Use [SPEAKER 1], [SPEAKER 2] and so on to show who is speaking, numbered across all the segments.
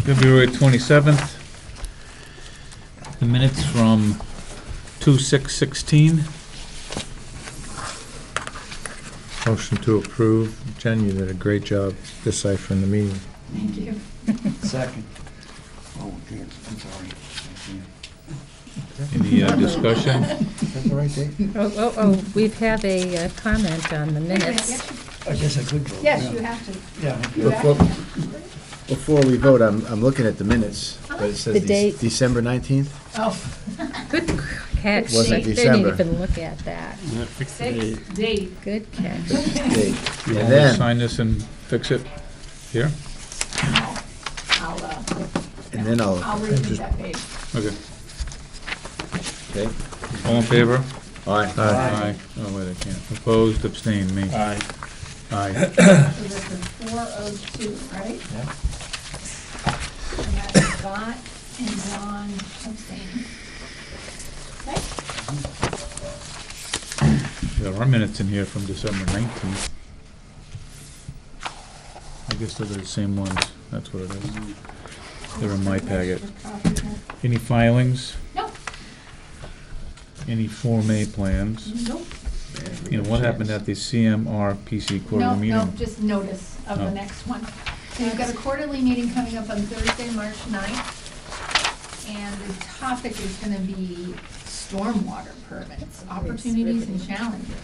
[SPEAKER 1] February 27th. The minutes from 2/6/16. Motion to approve. Jen, you did a great job deciphering the meeting.
[SPEAKER 2] Thank you.
[SPEAKER 3] Second. Oh, okay, I'm sorry.
[SPEAKER 1] Any discussion?
[SPEAKER 3] Is that the right date?
[SPEAKER 4] We have a comment on the minutes.
[SPEAKER 3] I guess I could vote.
[SPEAKER 2] Yes, you have to.
[SPEAKER 3] Yeah.
[SPEAKER 2] You have
[SPEAKER 5] Before we vote, I'm looking at the minutes, but it says
[SPEAKER 4] The date.
[SPEAKER 5] December 19th?
[SPEAKER 2] Oh,
[SPEAKER 4] Good catch.
[SPEAKER 5] Wasn't
[SPEAKER 4] They
[SPEAKER 5] December.
[SPEAKER 4] didn't even look at that.
[SPEAKER 2] six date.
[SPEAKER 4] Good catch.
[SPEAKER 5] Date.
[SPEAKER 1] You
[SPEAKER 5] And
[SPEAKER 1] want me to
[SPEAKER 5] then,
[SPEAKER 1] sign this and fix it here?
[SPEAKER 2] I'll repeat that page.
[SPEAKER 1] Okay.
[SPEAKER 5] okay,
[SPEAKER 1] All in favor?
[SPEAKER 5] aye.
[SPEAKER 1] Aye. Oh, wait, I can't. Opposed, abstained, me.
[SPEAKER 3] Aye.
[SPEAKER 1] Aye.
[SPEAKER 2] So this is 402, right?
[SPEAKER 3] Yeah.
[SPEAKER 2] And that's Scott and John abstaining. Okay?
[SPEAKER 1] There are minutes in here from December 19th. I guess they're the same ones. That's what it is. They're in my packet. Any filings?
[SPEAKER 2] Nope.
[SPEAKER 1] Any Form A plans?
[SPEAKER 2] Nope.
[SPEAKER 1] You know, what happened at the CMRPC quarterly meeting?
[SPEAKER 2] No, just notice of the
[SPEAKER 1] Oh.
[SPEAKER 2] next one. So you've got a quarterly meeting coming up on Thursday, March 9th. And the topic is gonna be stormwater permits, opportunities and challenges.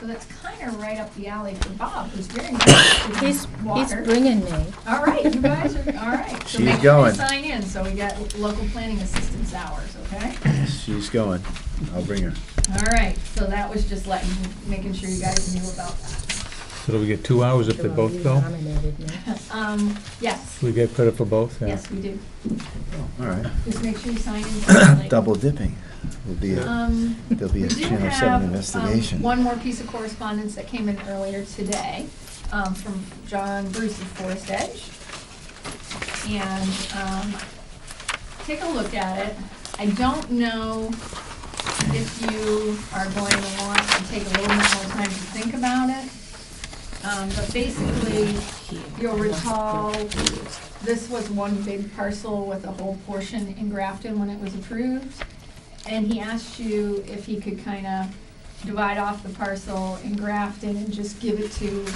[SPEAKER 2] So that's kinda right up the alley for Bob, who's very interested
[SPEAKER 4] He's
[SPEAKER 2] in water.
[SPEAKER 4] bringing me.
[SPEAKER 2] All right, you guys are, all right. So
[SPEAKER 5] She's
[SPEAKER 2] make sure
[SPEAKER 5] going.
[SPEAKER 2] you sign in, so we got local planning assistance hours, okay?
[SPEAKER 5] She's going. I'll bring her.
[SPEAKER 2] All right, so that was just making sure you guys knew about that.
[SPEAKER 1] So do we get 2 hours if they both
[SPEAKER 4] You
[SPEAKER 1] go?
[SPEAKER 4] nominated me.
[SPEAKER 2] Yes,
[SPEAKER 1] Do we get credit for both? Yeah.
[SPEAKER 2] yes, we do.
[SPEAKER 5] All right.
[SPEAKER 2] Just make sure you sign in. separately.
[SPEAKER 5] Double dipping. Will be a, there'll be
[SPEAKER 2] We
[SPEAKER 5] a
[SPEAKER 2] do
[SPEAKER 5] Channel 7
[SPEAKER 2] have
[SPEAKER 5] investigation.
[SPEAKER 2] one more piece of correspondence that came in earlier today from John Bruce of Forest Edge. And take a look at it. I don't know if you are going to want to take a little bit more time to think about it. But basically, you'll recall, this was one big parcel with a whole portion in Grafton when it was approved. And he asked you if he could kind of divide off the parcel in Grafton and just give it to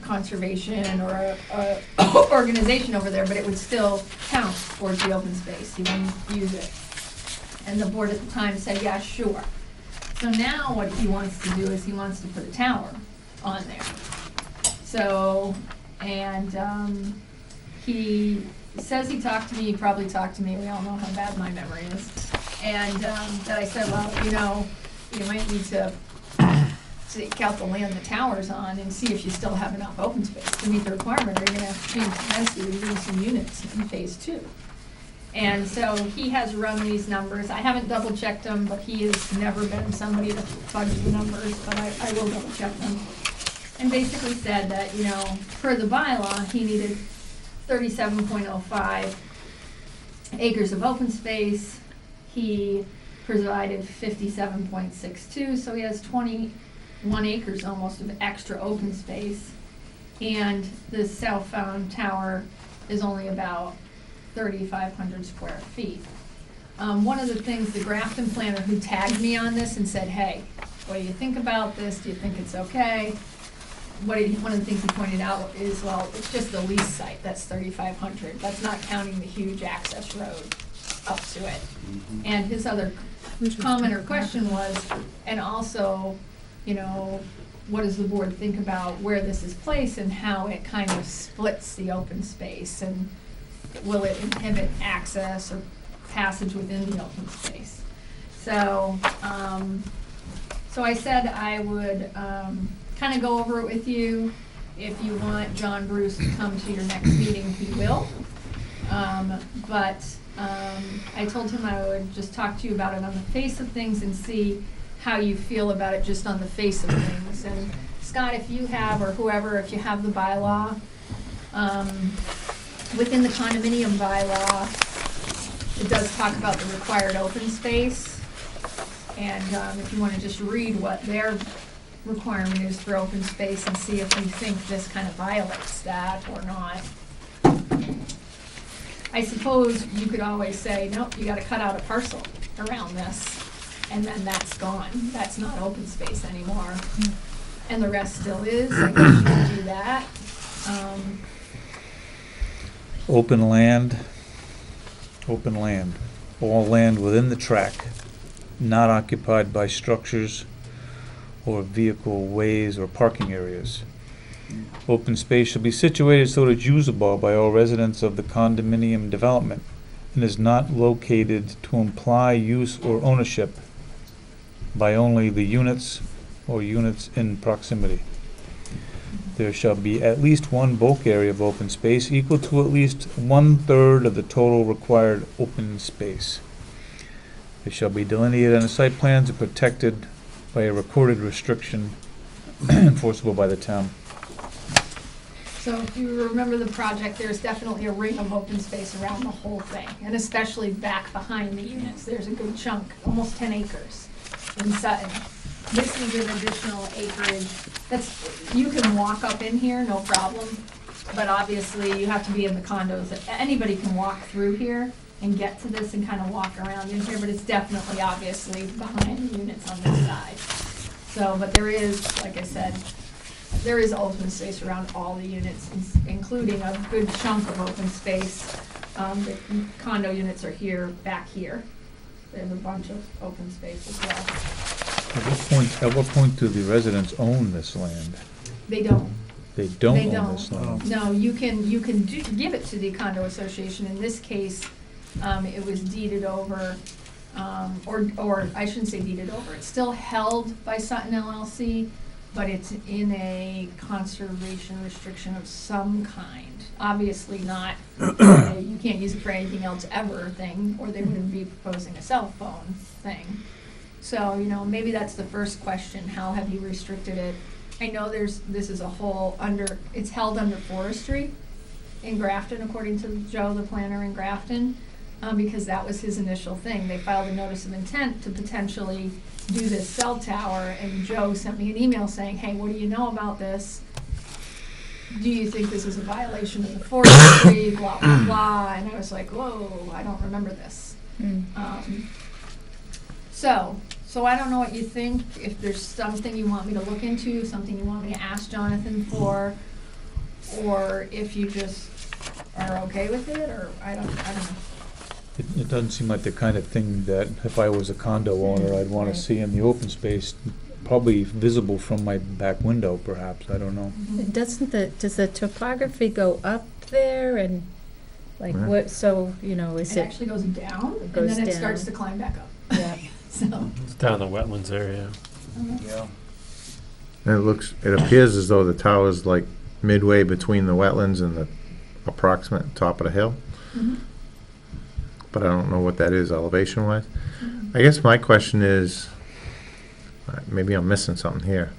[SPEAKER 2] conservation or a organization over there, but it would still count towards the open space. He wouldn't use it. And the board at the time said, yeah, sure. So now what he wants to do is he wants to put a tower on there. So, and he says he talked to me, he probably talked to me, we all know how bad my memory is. And that I said, well, you know, you might need to take out the land the tower's on and see if you still have enough open space to meet the requirement, or you're gonna have to change the density to do some units in phase 2. And so he has run these numbers. I haven't double checked them, but he has never been somebody to fudge the numbers, but I will double check them. And basically said that, you know, per the bylaw, he needed 37.05 acres of open space. He provided 57.62, so he has 21 acres almost of extra open space. And the southbound tower is only about 3,500 square feet. One of the things, the Grafton planner who tagged me on this and said, hey, what do you think about this? Do you think it's okay? One of the things he pointed out is, well, it's just the lease site, that's 3,500. That's not counting the huge access road up to it. And his other comment or question was, and also, you know, what does the board think about where this is placed and how it kind of splits the open space, and will it inhibit access or passage within the open space? So, so I said I would kind of go over it with you. If you want John Bruce to come to your next meeting, he will. But I told him I would just talk to you about it on the face of things and see how you feel about it just on the face of things. And Scott, if you have, or whoever, if you have the bylaw, within the condominium bylaw, it does talk about the required open space. And if you want to just read what their requirement is for open space and see if you think this kind of violates that or not. I suppose you could always say, nope, you gotta cut out a parcel around this, and then that's gone. That's not open space anymore. And the rest still is, I guess you could do that.
[SPEAKER 1] Open land, all land within the tract, not occupied by structures or vehicle ways or parking areas. Open space shall be situated so that it's usable by all residents of the condominium development and is not located to imply use or ownership by only the units or units in proximity. There shall be at least one bulk area of open space equal to at least 1/3 of the total required open space. It shall be delineated on the site plans and protected by a recorded restriction enforceable by the town.
[SPEAKER 2] So if you remember the project, there's definitely a ring of open space around the whole thing, and especially back behind the units. There's a good chunk, almost 10 acres in Sutton. This is an additional acreage. You can walk up in here, no problem, but obviously you have to be in the condos. Anybody can walk through here and get to this and kind of walk around in here, but it's definitely obviously behind the units on this side. So, but there is, like I said, there is open space around all the units, including a good chunk of open space. The condo units are here, back here. There's a bunch of open space as well.
[SPEAKER 1] At what point do the residents own this land?
[SPEAKER 2] They don't.
[SPEAKER 1] They don't
[SPEAKER 2] They
[SPEAKER 1] own this
[SPEAKER 2] don't.
[SPEAKER 1] land?
[SPEAKER 2] No, you can give it to the condo association. In this case, it was deeded over, or I shouldn't say deeded over. It's still held by Sutton LLC, but it's in a conservation restriction of some kind. Obviously not, you can't use it for anything else ever thing, or they wouldn't be proposing a cell phone thing. So, maybe that's the first question, how have you restricted it? I know this is a whole it's held under forestry in Grafton, according to Joe, the planner in Grafton, because that was his initial thing. They filed a notice of intent to potentially do this cell tower, and Joe sent me an email saying, hey, what do you know about this? Do you think this is a violation of the forestry, blah, blah, blah, and I was like, whoa, I don't remember this. So I don't know what you think, if there's something you want me to look into, something you want me to ask Jonathan for, or if you just are okay with it, or I don't know.
[SPEAKER 1] It doesn't seem like the kind of thing that if I was a condo owner, I'd want to see in the open space, probably visible from my back window perhaps, I don't know.
[SPEAKER 4] Does the topography go up there and like
[SPEAKER 5] Right.
[SPEAKER 4] what, so, is
[SPEAKER 2] It
[SPEAKER 4] it?
[SPEAKER 2] actually goes down, and
[SPEAKER 4] goes
[SPEAKER 2] then it
[SPEAKER 4] down.
[SPEAKER 2] starts to climb back up.
[SPEAKER 4] Yeah.
[SPEAKER 2] So,
[SPEAKER 6] It's down the wetlands area.
[SPEAKER 1] Yeah.
[SPEAKER 5] And it appears as though the tower's like midway between the wetlands and the approximate top of the hill,
[SPEAKER 2] mhm.
[SPEAKER 5] but I don't know what that is elevation-wise. I guess my question is, maybe I'm missing something here.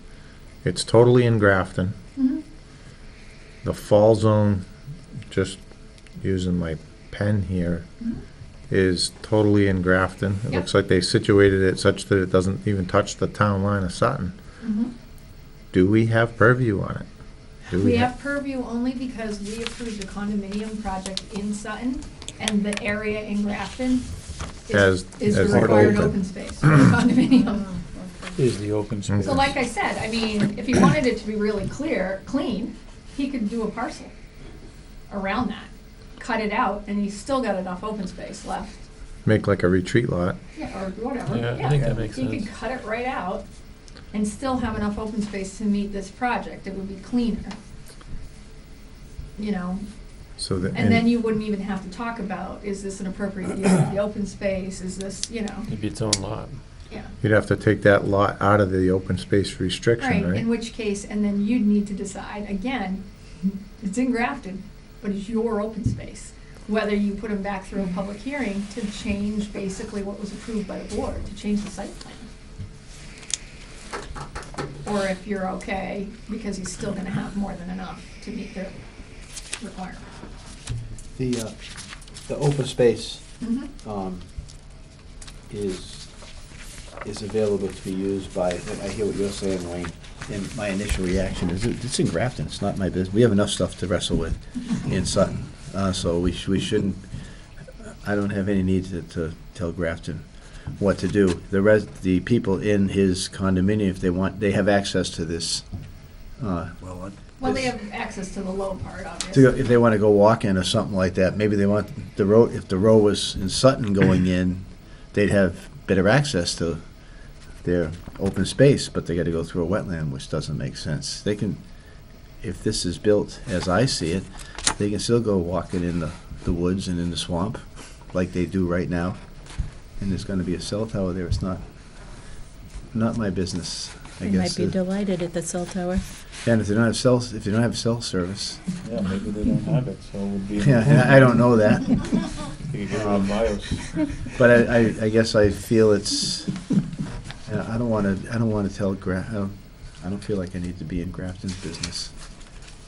[SPEAKER 5] It's totally in Grafton.
[SPEAKER 2] Mhm.
[SPEAKER 5] The fall zone, just using my pen here,
[SPEAKER 2] Mhm.
[SPEAKER 5] is totally in Grafton. It
[SPEAKER 2] Yep.
[SPEAKER 5] looks like they situated it such that it doesn't even touch the town line of Sutton.
[SPEAKER 2] Mhm.
[SPEAKER 5] Do we have purview on it? Do
[SPEAKER 2] We
[SPEAKER 5] ha-
[SPEAKER 2] have purview only because we approved a condominium project in Sutton, and the area in Grafton
[SPEAKER 5] As-
[SPEAKER 2] is
[SPEAKER 5] as
[SPEAKER 2] the required
[SPEAKER 5] open.
[SPEAKER 2] open space for the condominium.
[SPEAKER 1] Is the open space.
[SPEAKER 2] So like I said, I mean, if he wanted it to be really clean, he could do a parcel around that, cut it out, and he's still got enough open space left.
[SPEAKER 5] Make like a retreat lot.
[SPEAKER 2] Yeah, or whatever,
[SPEAKER 6] Yeah,
[SPEAKER 2] yeah.
[SPEAKER 6] I think that makes
[SPEAKER 2] He could
[SPEAKER 6] sense.
[SPEAKER 2] cut it right out and still have enough open space to meet this project. It would be cleaner.
[SPEAKER 5] So that,
[SPEAKER 2] And then you wouldn't even have to talk about, is this an appropriate use of the open space, is this,
[SPEAKER 6] It'd be its own lot.
[SPEAKER 2] yeah.
[SPEAKER 5] you'd have to take that lot out of the open space restriction,
[SPEAKER 2] Right,
[SPEAKER 5] right?
[SPEAKER 2] in which case, and then you'd need to decide, again, it's in Grafton, but it's your open space. Whether you put them back through a public hearing to change basically what was approved by the board, to change the site plan. Or if you're okay, because he's still gonna have more than enough to meet their requirement.
[SPEAKER 7] The open space
[SPEAKER 2] Mhm.
[SPEAKER 7] is available to be used by, I hear what you're saying, Wayne, and my initial reaction is, it's in Grafton, it's not my business. We have enough stuff to wrestle with in Sutton, so we shouldn't I don't have any need to tell Grafton what to do. The people in his condominium, if they want, they have access to this.
[SPEAKER 2] Well, they have access to the low part, obviously.
[SPEAKER 7] If they want to go walk-in or something like that, maybe they want the road, if the road was in Sutton going in, they'd have better access to their open space, but they got to go through a wetland, which doesn't make sense. They can, if this is built as I see it, they can still go walking in the woods and in the swamp, like they do right now. And there's going to be a cell tower there. It's not my business, I
[SPEAKER 4] They
[SPEAKER 7] guess.
[SPEAKER 4] might be delighted at the cell tower.
[SPEAKER 7] And if they don't have cell service,
[SPEAKER 6] Yeah, maybe they don't have it, so it would be.
[SPEAKER 7] yeah, I don't know that.
[SPEAKER 6] You could get it on BIOS.
[SPEAKER 7] But I guess I feel it's, I don't want to tell I don't feel like I need to be in Grafton's business.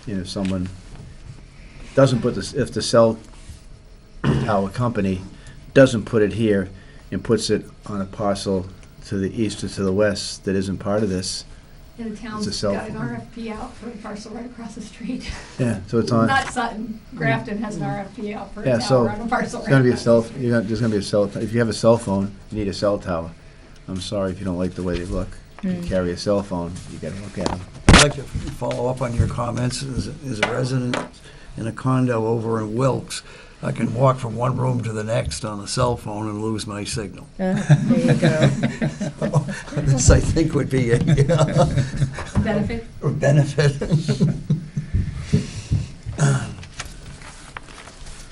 [SPEAKER 7] You know, if someone doesn't put this, if the cell tower company doesn't put it here and puts it on a parcel to the east or to the west that isn't part of this,
[SPEAKER 2] And the town's
[SPEAKER 7] It's a cell
[SPEAKER 2] got an
[SPEAKER 7] phone.
[SPEAKER 2] RFP out for a parcel right across the street.
[SPEAKER 7] yeah, so it's on.
[SPEAKER 2] Not Sutton, Grafton has an RFP out for
[SPEAKER 7] Yeah,
[SPEAKER 2] a
[SPEAKER 7] so
[SPEAKER 2] tower on a parcel
[SPEAKER 7] It's
[SPEAKER 2] right
[SPEAKER 7] gonna be a
[SPEAKER 2] across
[SPEAKER 7] cell,
[SPEAKER 2] the street.
[SPEAKER 7] there's gonna be a cell, if you have a cell phone, you need a cell tower. I'm sorry if you don't like the way they look. You carry a cell phone, you gotta look at them.
[SPEAKER 3] I'd like to follow up on your comments. As a resident in a condo over in Wilkes, I can walk from one room to the next on a cell phone and lose my signal.
[SPEAKER 4] There you go.
[SPEAKER 3] This, I think, would be a
[SPEAKER 2] Benefit.
[SPEAKER 3] benefit.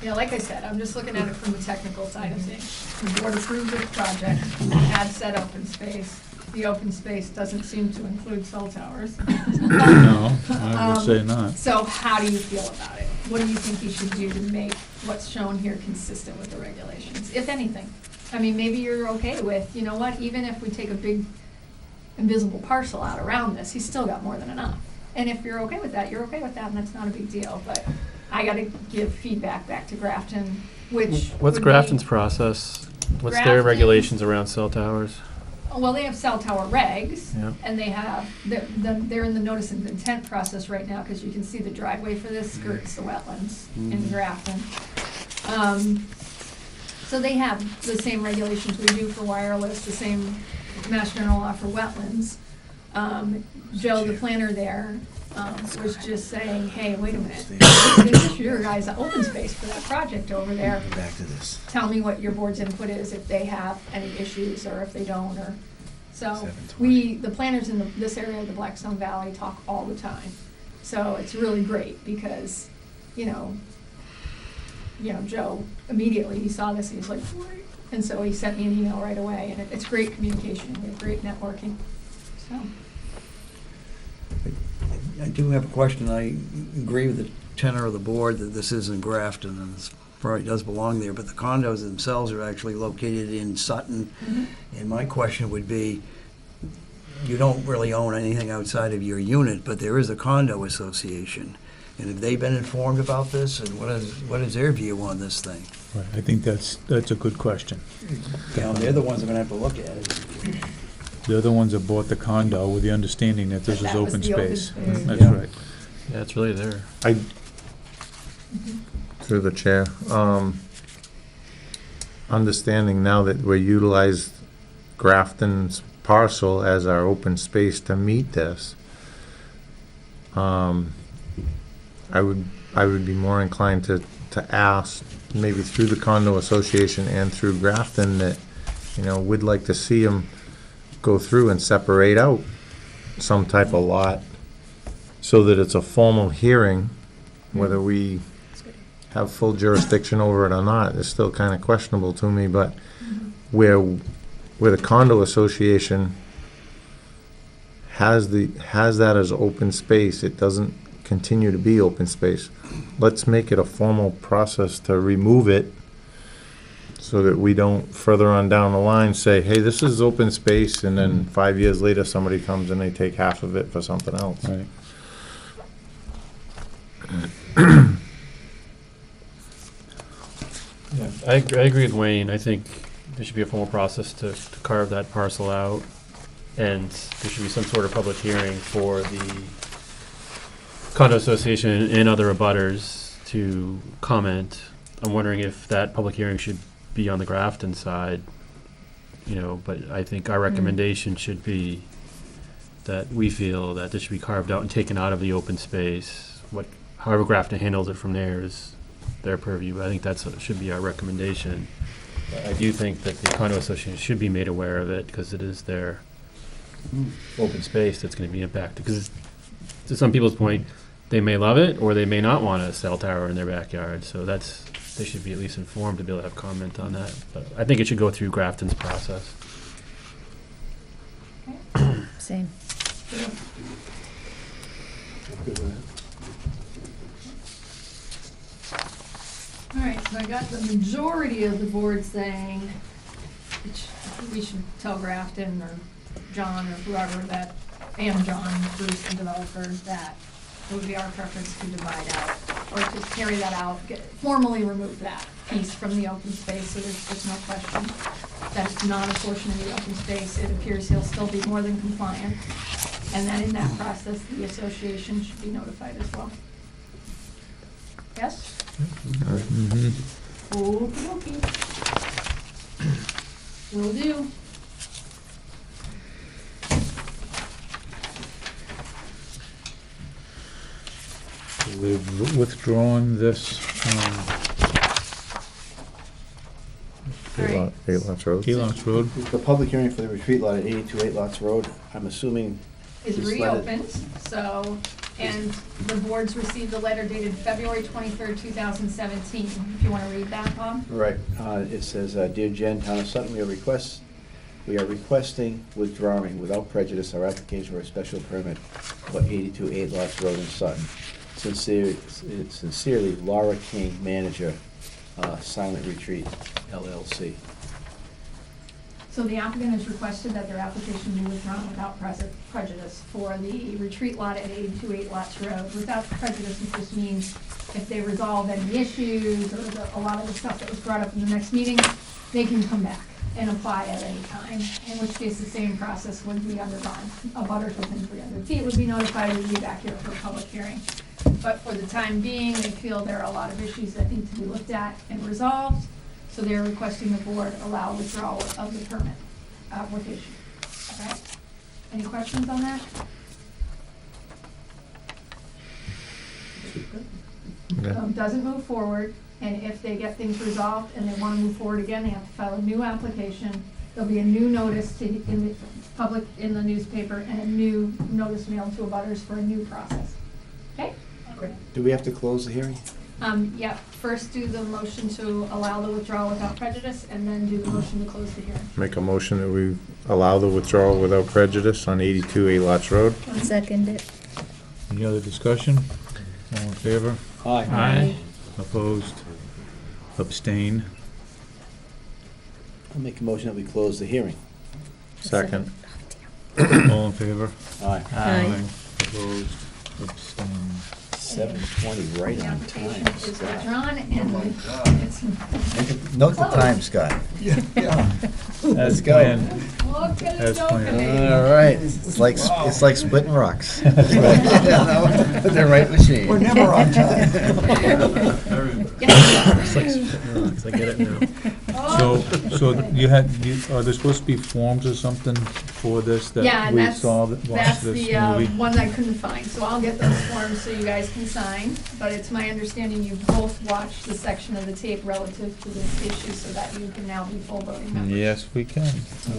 [SPEAKER 2] Yeah, like I said, I'm just looking at it from the technical side of things. The board approved the project, had said open space. The open space doesn't seem to include cell towers.
[SPEAKER 1] No, I would say not.
[SPEAKER 2] So how do you feel about it? What do you think you should do to make what's shown here consistent with the regulations, if anything? I mean, maybe you're okay with, you know what, even if we take a big invisible parcel out around this, he's still got more than enough. And if you're okay with that, you're okay with that, and that's not a big deal. But I gotta give feedback back to Grafton, which
[SPEAKER 6] What's
[SPEAKER 2] would be-
[SPEAKER 6] Grafton's process? What's their
[SPEAKER 2] Grafton's-
[SPEAKER 6] regulations around cell towers?
[SPEAKER 2] Well, they have cell tower regs,
[SPEAKER 6] Yeah.
[SPEAKER 2] and they have, they're in the notice of intent process right now, because you can see the driveway for this skirts the wetlands in Grafton. So they have the same regulations we do for wireless, the same Mass General law for wetlands. Joe, the planner there, was just saying, hey, wait a minute, this is your guys' open space for that project over there.
[SPEAKER 7] Back to this.
[SPEAKER 2] Tell me what your board's input is, if they have any issues, or if they don't, or, so,
[SPEAKER 7] 720.
[SPEAKER 2] the planners in this area of the Blackstone Valley talk all the time. So it's really great, because, you know, Joe, immediately, he saw this, and he's like, what? And so he sent me an email right away, and it's great communication, we have great networking, so.
[SPEAKER 3] I do have a question. I agree with the tenor of the board that this isn't Grafton, and it probably does belong there, but the condos themselves are actually located in Sutton. And my question would be, you don't really own anything outside of your unit, but there is a condo association. And have they been informed about this, and what is their view on this thing?
[SPEAKER 1] Right, I think that's a good question.
[SPEAKER 7] You know, they're the ones that are gonna have to look at it.
[SPEAKER 1] They're the ones that bought the condo with the understanding that this was
[SPEAKER 2] That was
[SPEAKER 1] open
[SPEAKER 2] the open
[SPEAKER 1] space.
[SPEAKER 2] space.
[SPEAKER 1] That's
[SPEAKER 7] Yeah.
[SPEAKER 1] right.
[SPEAKER 6] Yeah, it's really there.
[SPEAKER 5] Through the chair, understanding now that we utilize Grafton's parcel as our open space to meet this, I would be more inclined to ask, maybe through the condo association and through Grafton, that, we'd like to see them go through and separate out some type of lot so that it's a formal hearing. Whether we have full jurisdiction over it or not is still kind of questionable to me, but where the condo association has that as open space, it doesn't continue to be open space. Let's make it a formal process to remove it, so that we don't further on down the line say, hey, this is open space, and then 5 years later, somebody comes and they take half of it for something else.
[SPEAKER 1] Right.
[SPEAKER 6] Yeah, I agree with Wayne. I think there should be a formal process to carve that parcel out, and there should be some sort of public hearing for the condo association and other abutters to comment. I'm wondering if that public hearing should be on the Grafton side, but I think our recommendation should be that we feel that this should be carved out and taken out of the open space. However Grafton handles it from there is their purview, but I think should be our recommendation. I do think that the condo association should be made aware of it, because it is their open space that's going to be impacted. Because to some people's point, they may love it, or they may not want a cell tower in their backyard. So they should be at least informed to be able to have comment on that. But I think it should go through Grafton's process.
[SPEAKER 4] Same.
[SPEAKER 2] All right, so I got the majority of the board saying we should tell Grafton or John or whoever that, and John, Bruce, the developer, that it would be our preference to divide out, or to carry that out, formally remove that piece from the open space, so there's no question that it's not a portion of the open space. It appears he'll still be more than compliant, and that in that process, the association should be notified as well. Yes?
[SPEAKER 1] Mhm.
[SPEAKER 2] Okey-dokey. Will do.
[SPEAKER 1] We've withdrawn this,
[SPEAKER 2] All right.
[SPEAKER 5] 8 Lots Road.
[SPEAKER 1] Keelox Road.
[SPEAKER 7] The public hearing for the retreat lot at 82 8 Lots Road, I'm assuming
[SPEAKER 2] Is
[SPEAKER 7] This letter-
[SPEAKER 2] reopened, so, and the board's received a letter dated February 23rd, 2017. If you want to read that, Bob?
[SPEAKER 7] Right, it says, Dear Jen, Town of Sutton, we are requesting withdrawing without prejudice our application for a special permit for 82 8 Lots Road in Sutton. Sincerely, Laura King, manager, Silent Retreat, LLC.
[SPEAKER 2] So the applicant has requested that their application be withdrawn without prejudice for the retreat lot at 82 8 Lots Road. Without prejudice, it just means if they resolve any issues or a lot of the stuff that was brought up in the next meeting, they can come back and apply at any time, in which case the same process would be undergone. Abutters within 300 feet would be notified, we'd be back here for a public hearing. But for the time being, they feel there are a lot of issues that need to be looked at and resolved, so they're requesting the board allow withdrawal of the permit application. All right? Any questions on that? Doesn't move forward, and if they get things resolved and they want to move forward again, they have to file a new application. There'll be a new notice in the public, in the newspaper, and a new notice mailed to abutters for a new process. Okay?
[SPEAKER 7] Do we have to close the hearing?
[SPEAKER 2] Yeah, first do the motion to allow the withdrawal without prejudice, and then do the motion to close the hearing.
[SPEAKER 5] Make a motion that we allow the withdrawal without prejudice on 82 8 Lots Road.
[SPEAKER 4] I'll second it.
[SPEAKER 1] Any other discussion? All in favor?
[SPEAKER 4] Aye.
[SPEAKER 1] Opposed? Abstain?
[SPEAKER 7] I'll make a motion that we close the hearing.
[SPEAKER 5] Second.
[SPEAKER 1] All in favor?
[SPEAKER 7] Aye.
[SPEAKER 4] Aye.
[SPEAKER 1] Opposed? Abstain?
[SPEAKER 7] 7:20, right
[SPEAKER 2] The
[SPEAKER 7] on
[SPEAKER 2] application
[SPEAKER 7] time.
[SPEAKER 2] is withdrawn, and it's,
[SPEAKER 3] Note the
[SPEAKER 2] Close.
[SPEAKER 3] time, Scott.
[SPEAKER 1] As
[SPEAKER 7] go.
[SPEAKER 1] planned.
[SPEAKER 2] look at
[SPEAKER 1] As
[SPEAKER 2] it
[SPEAKER 1] planned.
[SPEAKER 2] opening.
[SPEAKER 3] All right, it's like splitting rocks. With the right machine.
[SPEAKER 8] We're never on time.
[SPEAKER 2] Yes.
[SPEAKER 6] It's like spitting rocks, I get it now.
[SPEAKER 1] So are there supposed to be forms or something for this
[SPEAKER 2] Yeah,
[SPEAKER 1] that
[SPEAKER 2] and
[SPEAKER 1] we
[SPEAKER 2] that's,
[SPEAKER 1] saw, that watched
[SPEAKER 2] that's
[SPEAKER 1] this
[SPEAKER 2] the
[SPEAKER 1] movie?
[SPEAKER 2] one I couldn't find, so I'll get those forms so you guys can sign. But it's my understanding you've both watched the section of the tape relative to this issue, so that you can now be full voting members.
[SPEAKER 1] Yes, we can.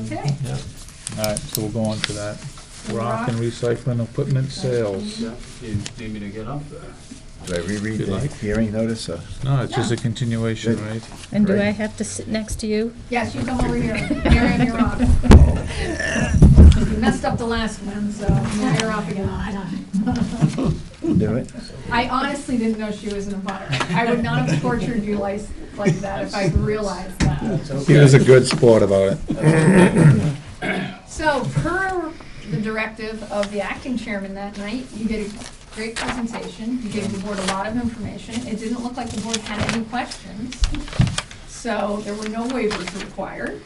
[SPEAKER 2] Okay.
[SPEAKER 1] All right, so we'll go on to that.
[SPEAKER 2] Rock.
[SPEAKER 1] Rock and recycling equipment sales.
[SPEAKER 6] You need me to get up there?
[SPEAKER 7] Do I reread
[SPEAKER 1] If you
[SPEAKER 7] the
[SPEAKER 1] like.
[SPEAKER 7] hearing notice?
[SPEAKER 1] No, it's just a
[SPEAKER 2] Yeah.
[SPEAKER 1] continuation,
[SPEAKER 7] Good.
[SPEAKER 1] right?
[SPEAKER 4] And do
[SPEAKER 7] Great.
[SPEAKER 4] I have to sit next to you?
[SPEAKER 2] Yes, you come over here. Miriam, you're off. You messed up the last one, so now you're off again.
[SPEAKER 7] Do it.
[SPEAKER 2] I honestly didn't know she was in a butter. I would not have tortured you like that if I'd realized that.
[SPEAKER 5] He was a good sport about it.
[SPEAKER 2] So per the directive of the acting chairman that night, you did a great presentation. You gave the board a lot of information. It didn't look like the board had any questions. So there were no waivers required.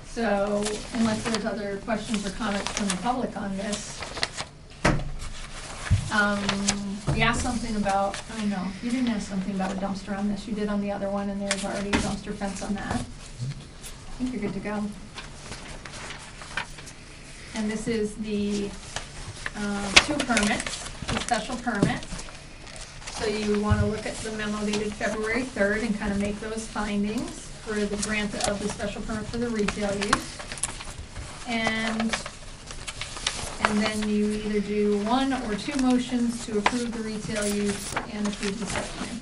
[SPEAKER 2] So unless there's other questions or comments from the public on this, You asked something about, oh no, you didn't ask something about a dumpster on this, you did on the other one, and there's already a dumpster fence on that. I think you're good to go. And this is the, 2 permits, the special permit. So you wanna look at the memo dated February 3rd and kind of make those findings for the grant of the special permit for the retail use. And then you either do 1 or 2 motions to approve the retail use and approve the site plan.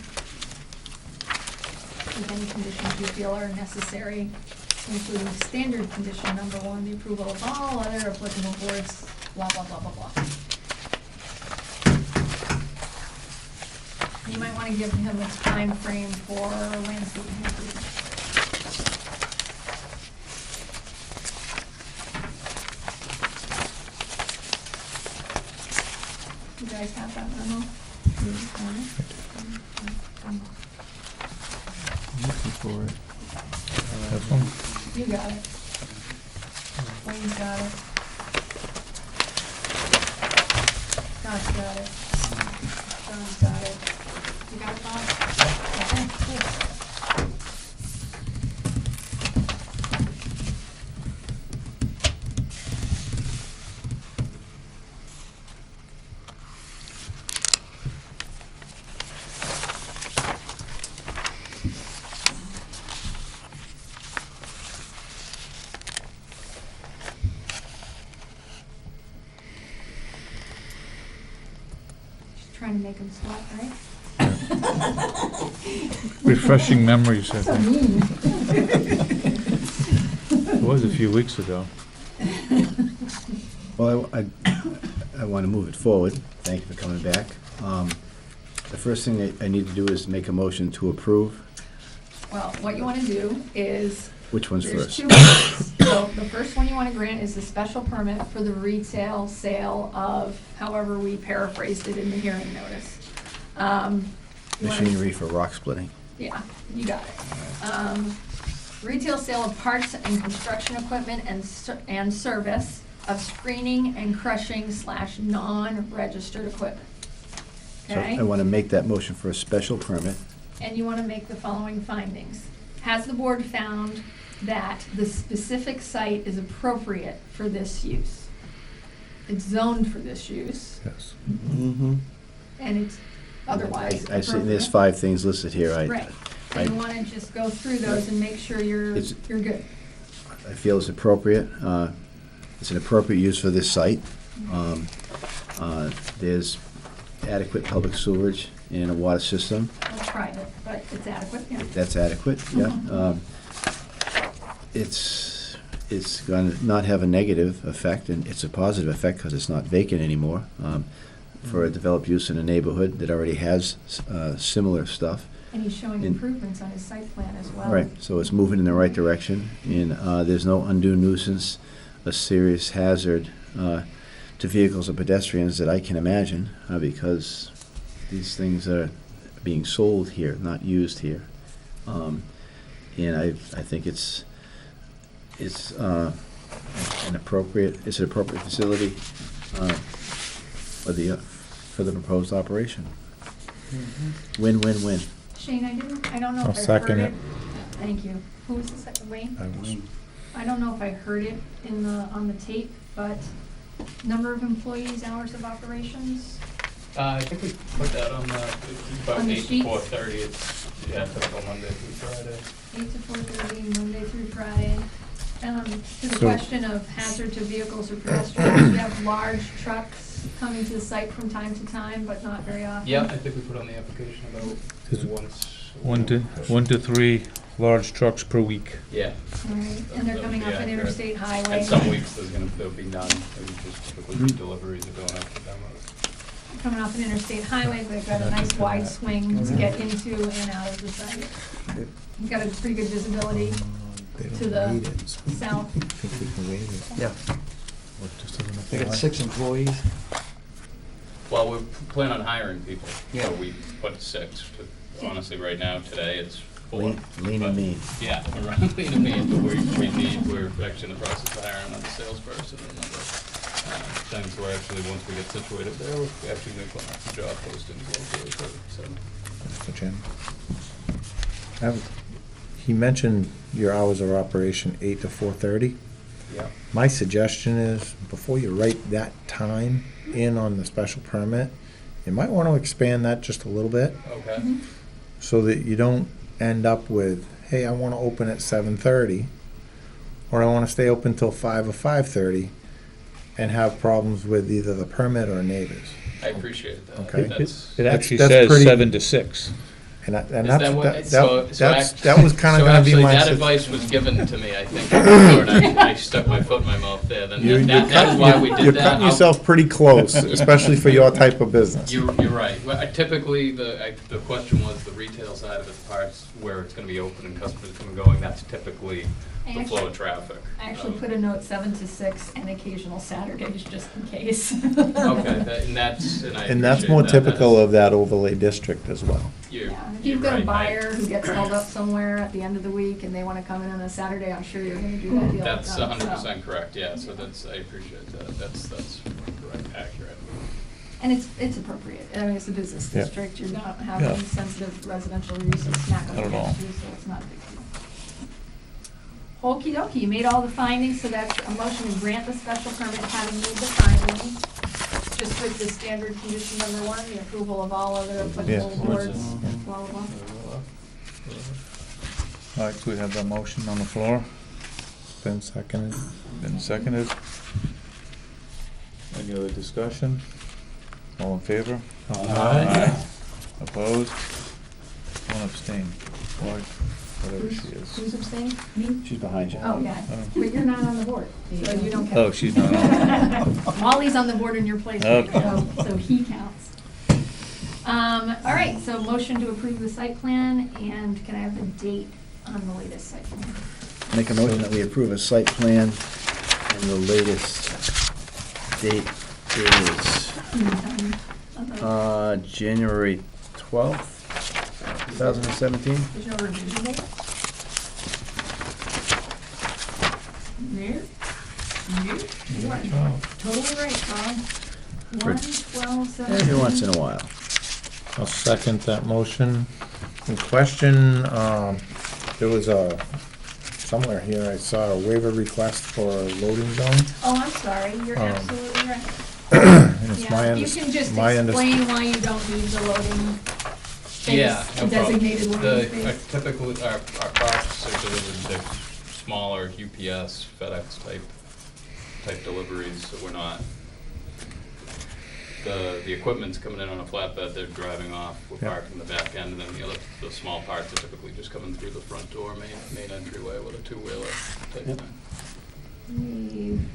[SPEAKER 2] With any conditions you feel are necessary, including standard condition number 1, the approval of all other applicable boards, blah, blah, blah, blah, blah. You might wanna give him a time frame for landscaping improvement. You guys have that memo?
[SPEAKER 5] Looking for it.
[SPEAKER 1] That's one.
[SPEAKER 2] You got it. Wayne's got it. Scott's got it. John's got it. You got it, Bob? Okay, cool. Just trying to make him sweat, right?
[SPEAKER 1] Refreshing memories, I
[SPEAKER 2] So
[SPEAKER 1] think.
[SPEAKER 2] mean.
[SPEAKER 1] It was a few weeks ago.
[SPEAKER 7] Well, I want to move it forward. Thank you for coming back. The first thing I need to do is make a motion to approve.
[SPEAKER 2] Well, what you wanna do is,
[SPEAKER 7] Which one's
[SPEAKER 2] there's
[SPEAKER 7] first?
[SPEAKER 2] 2 permits. So the first one you wanna grant is the special permit for the retail sale of, however we paraphrased it in the hearing notice. You wanna-
[SPEAKER 7] Machinery for rock splitting.
[SPEAKER 2] Yeah, you got it. Retail sale of parts and construction equipment and service of screening and crushing / non-registered equipment.
[SPEAKER 7] So
[SPEAKER 2] Okay?
[SPEAKER 7] I want to make that motion for a special permit.
[SPEAKER 2] And you want to make the following findings. Has the board found that the specific site is appropriate for this use? It's zoned for this use,
[SPEAKER 1] Yes.
[SPEAKER 7] Mm-hmm.
[SPEAKER 2] and it's otherwise
[SPEAKER 7] I see, there's
[SPEAKER 2] appropriate.
[SPEAKER 7] 5 things listed here.
[SPEAKER 2] Right, so you want to just go through those and make sure you're
[SPEAKER 7] It's-
[SPEAKER 2] good.
[SPEAKER 7] I feel it's appropriate. It's an appropriate use for this site. There's adequate public sewerage and a water system.
[SPEAKER 2] It's private, but it's adequate, yeah.
[SPEAKER 7] That's adequate, yeah.
[SPEAKER 2] Mhm.
[SPEAKER 7] It's going to not have a negative effect, and it's a positive effect because it's not vacant anymore, for a developed use in a neighborhood that already has similar stuff.
[SPEAKER 2] And he's showing
[SPEAKER 7] In-
[SPEAKER 2] improvements on his site plan as well.
[SPEAKER 7] Right, so it's moving in the right direction, and there's no undue nuisance, a serious hazard to vehicles or pedestrians that I can imagine, because these things are being sold here, not used here. And I think it's an appropriate facility for the proposed operation. Win-win-win.
[SPEAKER 2] Shane, I don't know
[SPEAKER 5] I'll
[SPEAKER 2] if I heard
[SPEAKER 5] second
[SPEAKER 2] it.
[SPEAKER 5] it.
[SPEAKER 2] Thank you. Who was the second, Wayne?
[SPEAKER 5] I was.
[SPEAKER 2] I don't know if I heard it on the tape, but number of employees, hours of operations?
[SPEAKER 8] I think we put that on the, about
[SPEAKER 2] On the
[SPEAKER 8] 8 to
[SPEAKER 2] sheet?
[SPEAKER 8] 4:30, it's, yeah, typical Monday through Friday.
[SPEAKER 2] 8 to 4:30, Monday through Friday. To the
[SPEAKER 1] So-
[SPEAKER 2] question of hazard to vehicles or pedestrians, we have large trucks coming to the site from time to time, but not very often.
[SPEAKER 8] Yeah, I think we put on the application about
[SPEAKER 1] Is it
[SPEAKER 8] once.
[SPEAKER 1] 1 to 3 large trucks per week.
[SPEAKER 8] Yeah.
[SPEAKER 2] All right, and they're coming off an interstate highway.
[SPEAKER 8] And some weeks there'll be none, we just typically do deliveries are going out to demos.
[SPEAKER 2] Coming off an interstate highway, they've got a nice wide swing to get into and out of the site. You've got a pretty good visibility to the south.
[SPEAKER 3] Yeah, they got 6 employees.
[SPEAKER 8] Well, we plan on hiring people,
[SPEAKER 3] Yeah.
[SPEAKER 8] so we put 6, but honestly, right now, today, it's 4.
[SPEAKER 7] Lean
[SPEAKER 8] But-
[SPEAKER 7] and mean.
[SPEAKER 8] Yeah, we're lean and mean, but we're actually in the process of hiring another salesperson and another things where actually, once we get situated there, we're actually gonna put out some job postings locally, so.
[SPEAKER 5] Mr. Chairman. He mentioned your hours of operation, 8 to 4:30.
[SPEAKER 8] Yeah.
[SPEAKER 5] My suggestion is, before you write that time in on the special permit, you might want to expand that just a little bit,
[SPEAKER 8] Okay.
[SPEAKER 5] so that you don't end up with, hey, I want to open at 7:30, or I want to stay open till 5 or 5:30, and have problems with either the permit or neighbors.
[SPEAKER 8] I appreciate that.
[SPEAKER 5] Okay.
[SPEAKER 8] That's-
[SPEAKER 1] It actually
[SPEAKER 5] that's
[SPEAKER 1] says
[SPEAKER 5] pretty-
[SPEAKER 1] 7 to 6.
[SPEAKER 5] And
[SPEAKER 8] Is that what-
[SPEAKER 5] that was kind of going to be my.
[SPEAKER 8] That advice was given to me, I think, and I stuck my foot in my mouth there, then that is why we did that.
[SPEAKER 5] You're cutting yourself pretty close, especially for your type of business.
[SPEAKER 8] You're right. Well, typically, the question was the retail side of it, parts where it's gonna be open and customers coming and going, that's typically the flow of traffic.
[SPEAKER 2] I actually put a note 7 to 6 and occasional Saturdays, just in case.
[SPEAKER 8] Okay, and that's, and I
[SPEAKER 5] And that's
[SPEAKER 8] appreciate
[SPEAKER 5] more
[SPEAKER 8] that.
[SPEAKER 5] typical of that overlay district as well.
[SPEAKER 8] You're-
[SPEAKER 2] Yeah, if
[SPEAKER 8] you're
[SPEAKER 2] you've got a
[SPEAKER 8] right.
[SPEAKER 2] buyer who gets held up somewhere at the end of the week and they wanna come in on a Saturday, I'm sure you're gonna do that deal.
[SPEAKER 8] That's
[SPEAKER 2] with them,
[SPEAKER 8] 100% correct, yeah, so I appreciate that, that's correct, accurate.
[SPEAKER 2] And it's appropriate, I mean, it's a business
[SPEAKER 5] Yeah.
[SPEAKER 2] district, you're not having
[SPEAKER 1] Yeah.
[SPEAKER 2] sensitive residential uses smack
[SPEAKER 1] Not
[SPEAKER 2] up
[SPEAKER 1] at all.
[SPEAKER 2] against you, so it's not a big deal. Okey dokey, you made all the findings, so that's a motion to grant the special permit having made the findings. Just with the standard condition number 1, the approval of all other applicable
[SPEAKER 5] Yeah.
[SPEAKER 2] boards, blah, blah, blah.
[SPEAKER 1] All right, so we have that motion on the floor,
[SPEAKER 5] Been seconded.
[SPEAKER 1] been seconded. Any other discussion? All in favor?
[SPEAKER 5] Aye.
[SPEAKER 1] Opposed? One abstain. Or whatever she is.
[SPEAKER 2] Who's abstaining? Me?
[SPEAKER 7] She's behind you.
[SPEAKER 2] Oh, yeah,
[SPEAKER 1] Oh.
[SPEAKER 2] but you're not on the board, so you don't count.
[SPEAKER 1] Oh, she's not on.
[SPEAKER 2] Wally's on the board in your place, right
[SPEAKER 1] Okay.
[SPEAKER 2] now, so he counts. All right, so motion to approve the site plan, and can I have the date on the latest site plan?
[SPEAKER 7] Make a motion that we approve a site plan, and the latest date is, January 12th, 2017.
[SPEAKER 2] There's no revision date? No? You are totally right, Carl.
[SPEAKER 7] For-
[SPEAKER 2] 1/12/17.
[SPEAKER 7] Every once in a while.
[SPEAKER 5] I'll second that motion. In question, there was somewhere here I saw a waiver request for a loading zone.
[SPEAKER 2] Oh, I'm sorry, you're absolutely right.
[SPEAKER 5] And it's my
[SPEAKER 2] Yeah, you can just explain why you don't need the loading space,
[SPEAKER 8] Yeah,
[SPEAKER 2] the
[SPEAKER 8] no problem.
[SPEAKER 2] designated loading space.
[SPEAKER 8] Typically, our products are delivered to smaller UPS, FedEx type deliveries, so we're not, the equipment's coming in on a flatbed, they're driving off, we're
[SPEAKER 5] Yeah.
[SPEAKER 8] parking the back end, and then the small parts are typically just coming through the front door, main entryway with a two-wheeler type
[SPEAKER 7] Yep.
[SPEAKER 8] thing.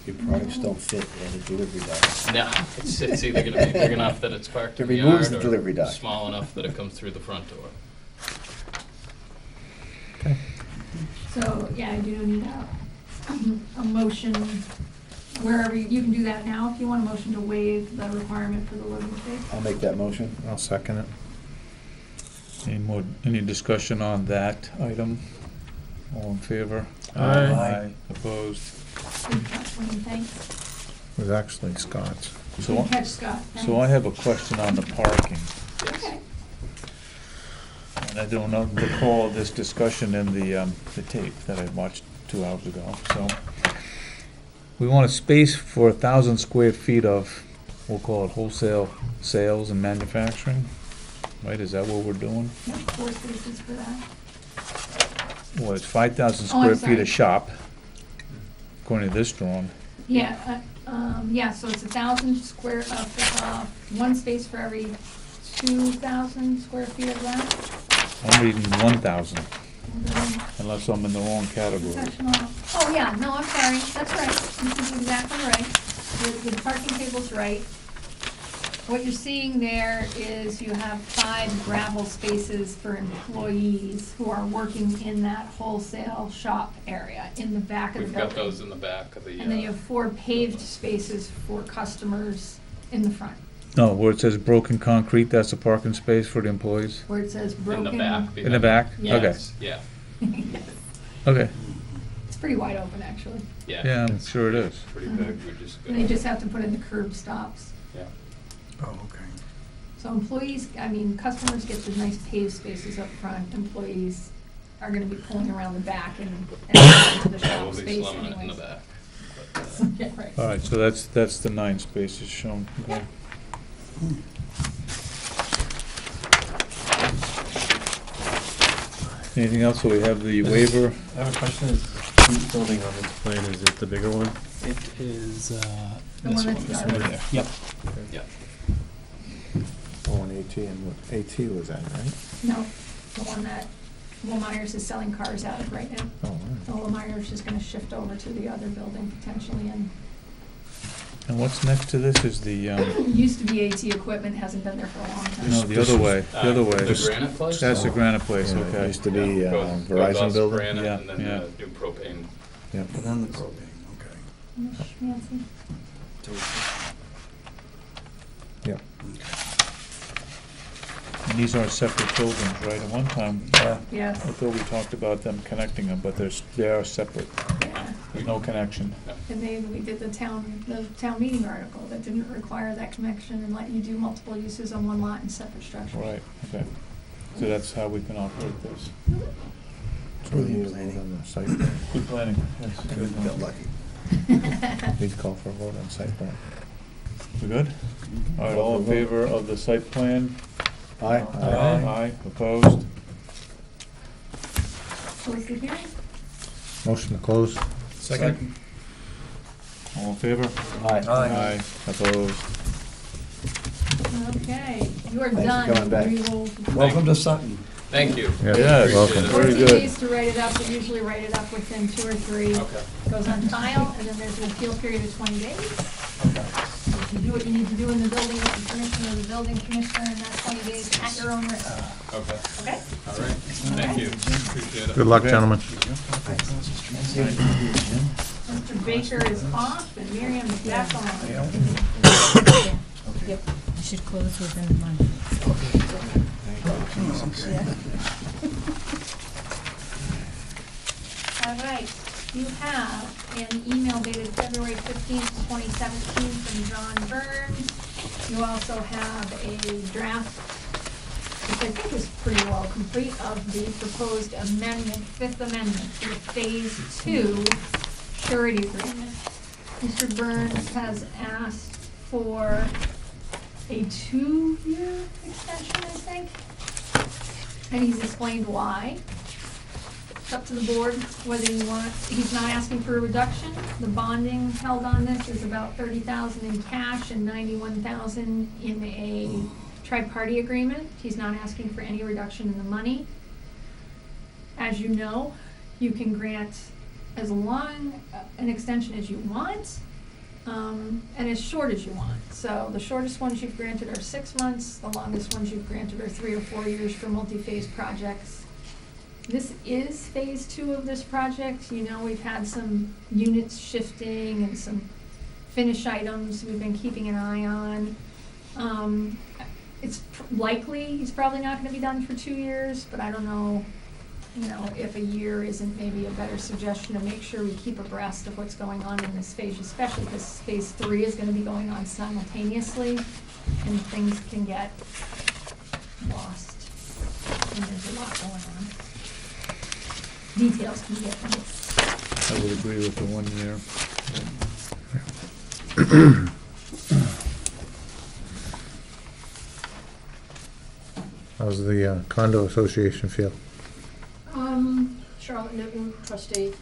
[SPEAKER 7] Your products don't fit at a delivery dock.
[SPEAKER 8] No, it's either gonna be big enough that it's parked in
[SPEAKER 7] It
[SPEAKER 8] the
[SPEAKER 7] removes
[SPEAKER 8] yard,
[SPEAKER 7] the delivery
[SPEAKER 8] or
[SPEAKER 7] dock.
[SPEAKER 8] small enough that it comes through the front door.
[SPEAKER 2] So, yeah, I do need a motion, wherever, you can do that now if you want a motion to waive the requirement for the loading space.
[SPEAKER 7] I'll make that motion.
[SPEAKER 5] I'll second it.
[SPEAKER 1] Any discussion on that item? All in favor?
[SPEAKER 5] Aye.
[SPEAKER 1] Opposed?
[SPEAKER 2] Good catch, Wayne, thanks.
[SPEAKER 5] It was actually Scott's.
[SPEAKER 1] So,
[SPEAKER 2] Good catch, Scott, thanks.
[SPEAKER 1] so I have a question on the parking.
[SPEAKER 2] Okay.
[SPEAKER 1] And I don't recall this discussion in the tape that I watched 2 hours ago, so. We want a space for 1,000 square feet of, we'll call it wholesale sales and manufacturing, right? Is that what we're doing?
[SPEAKER 2] Yeah, 4 spaces for that.
[SPEAKER 1] Well, it's 5,000
[SPEAKER 2] Oh, I'm
[SPEAKER 1] square feet
[SPEAKER 2] sorry.
[SPEAKER 1] of shop, according to this drawing.
[SPEAKER 2] Yeah, yeah, so it's 1,000 square, one space for every 2,000 square feet of that.
[SPEAKER 1] I'm reading 1,000,
[SPEAKER 2] And then
[SPEAKER 1] unless I'm in the wrong category.
[SPEAKER 2] sectional, oh, yeah, no, I'm sorry, that's right, this is exactly right. The parking table's right. What you're seeing there is you have 5 gravel spaces for employees who are working in that wholesale shop area in the back of the
[SPEAKER 8] We've
[SPEAKER 2] building.
[SPEAKER 8] got those in the back of the.
[SPEAKER 2] And then you have 4 paved spaces for customers in the front,
[SPEAKER 1] No, where it says broken concrete, that's a parking space for the employees?
[SPEAKER 2] where it says broken.
[SPEAKER 8] In the back.
[SPEAKER 1] In the back? Okay,
[SPEAKER 8] Yes, yeah.
[SPEAKER 1] okay.
[SPEAKER 2] pretty wide open, actually.
[SPEAKER 1] Yeah, I'm sure it is.
[SPEAKER 8] Pretty big, we just.
[SPEAKER 2] And they just have to put in the curb stops.
[SPEAKER 8] Yeah.
[SPEAKER 3] Oh, okay.
[SPEAKER 2] So employees, customers get the nice paved spaces up front. Employees are gonna be pulling around the back and into the
[SPEAKER 8] Yeah,
[SPEAKER 2] shop
[SPEAKER 8] we'll be
[SPEAKER 2] space
[SPEAKER 8] slumming it in the
[SPEAKER 2] anyways.
[SPEAKER 8] back.
[SPEAKER 2] Yeah, right.
[SPEAKER 1] All right, so that's the 9 spaces shown. Okay. Anything else? So we have the waiver.
[SPEAKER 6] I have a question, is whose building on this plan, is it the bigger one?
[SPEAKER 9] It is,
[SPEAKER 2] The
[SPEAKER 9] this
[SPEAKER 2] one
[SPEAKER 9] one,
[SPEAKER 2] that's
[SPEAKER 9] this
[SPEAKER 2] dark.
[SPEAKER 9] one there. Yep.
[SPEAKER 8] Yeah.
[SPEAKER 5] Oh, and AT, and what AT was that, right?
[SPEAKER 2] No, the one that Will Myers is selling cars out of right now.
[SPEAKER 5] Oh, all right.
[SPEAKER 2] So Will Myers is gonna shift over to the other building potentially, and
[SPEAKER 1] And what's next to this is the,
[SPEAKER 2] used to be AT equipment, hasn't been there for a long time.
[SPEAKER 1] no, the other way, the other way.
[SPEAKER 8] The granite place?
[SPEAKER 1] That's the granite place,
[SPEAKER 5] Yeah, it
[SPEAKER 1] okay.
[SPEAKER 5] used to be
[SPEAKER 8] Goes
[SPEAKER 5] Verizon
[SPEAKER 8] us
[SPEAKER 5] building.
[SPEAKER 8] Granite
[SPEAKER 1] Yeah,
[SPEAKER 8] and then
[SPEAKER 1] yeah.
[SPEAKER 8] the new propane.
[SPEAKER 5] Yeah.
[SPEAKER 3] And then the propane, okay.
[SPEAKER 2] Nancy?
[SPEAKER 5] Yeah.
[SPEAKER 1] And these are separate buildings, right? At one time, I
[SPEAKER 2] Yes,
[SPEAKER 1] thought we talked about them connecting them, but they are separate.
[SPEAKER 2] yeah.
[SPEAKER 1] There's no connection.
[SPEAKER 2] And then we did the town meeting article that didn't require that connection and let you do multiple uses on one lot in separate structures.
[SPEAKER 1] Right, okay. So that's how we can operate this.
[SPEAKER 5] So we need to vote on the site plan.
[SPEAKER 1] Good planning, yes.
[SPEAKER 3] Good, got lucky.
[SPEAKER 5] Need to call for a vote on site plan.
[SPEAKER 1] We good? All right, all in favor of the site plan?
[SPEAKER 5] Aye.
[SPEAKER 1] Aye, opposed?
[SPEAKER 2] Close the hearing?
[SPEAKER 5] Motion to close.
[SPEAKER 9] Second.
[SPEAKER 1] All in favor?
[SPEAKER 3] Aye.
[SPEAKER 1] Opposed?
[SPEAKER 2] Okay, you are
[SPEAKER 7] Thanks for
[SPEAKER 2] done.
[SPEAKER 7] coming back.
[SPEAKER 2] We will.
[SPEAKER 3] Welcome to Sutton.
[SPEAKER 8] Thank you.
[SPEAKER 5] Yeah,
[SPEAKER 1] Yes.
[SPEAKER 5] welcome.
[SPEAKER 1] Very
[SPEAKER 2] 14
[SPEAKER 1] good.
[SPEAKER 2] days to write it up. We usually write it up within 2 or 3.
[SPEAKER 8] Okay.
[SPEAKER 2] Goes on file, and then there's an appeal period of 20 days. You do what you need to do in the building with the permission of the building commissioner, and that's 20 days at your own risk.
[SPEAKER 8] Okay,
[SPEAKER 2] Okay?
[SPEAKER 8] all right. Thank you. Appreciate it.
[SPEAKER 5] Good luck,
[SPEAKER 1] Okay.
[SPEAKER 5] gentlemen.
[SPEAKER 2] Mr. Baker is off, and Miriam's back on.
[SPEAKER 4] Yep, you should close within a month.
[SPEAKER 2] All right, you have an email dated February 15th, 2017 from John Burns. You also have a draft, which I think is pretty well complete, of the proposed amendment, 5th amendment to the Phase 2 surety agreement. Mr. Burns has asked for a 2-year extension, I think, and he's explained why. It's up to the board whether you want, he's not asking for a reduction. The bonding held on this is about $30,000 in cash and $91,000 in a tri-party agreement. He's not asking for any reduction in the money. As you know, you can grant as long an extension as you want, and as short as you want. So the shortest ones you've granted are 6 months, the longest ones you've granted are 3 or 4 years for multi-phase projects. This is phase 2 of this project. You know, we've had some units shifting and some finish items we've been keeping an eye on. It's likely he's probably not gonna be done for 2 years, but I don't know, if a year isn't maybe a better suggestion to make sure we keep abreast of what's going on in this phase, especially because phase 3 is gonna be going on simultaneously, and things can get lost, and there's a lot going on. Details can get mixed.
[SPEAKER 1] I would agree with the 1 year.
[SPEAKER 5] How's the condo association feel?
[SPEAKER 10] Charlotte Newton, trustee.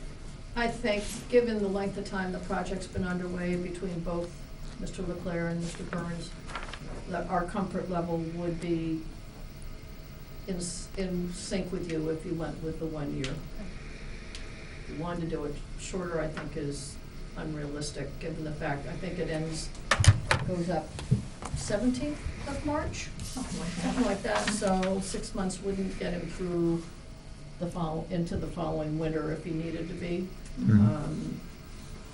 [SPEAKER 10] I think, given the length of time the project's been underway between both Mr. Leclerc and Mr. Burns, that our comfort level would be in sync with you if you went with the 1 year. If you wanted to do it shorter, I think is unrealistic, given the fact, I think it goes up 17th of March, something like that, so 6 months wouldn't get him through into the following winter if he needed to be.
[SPEAKER 5] Mhm.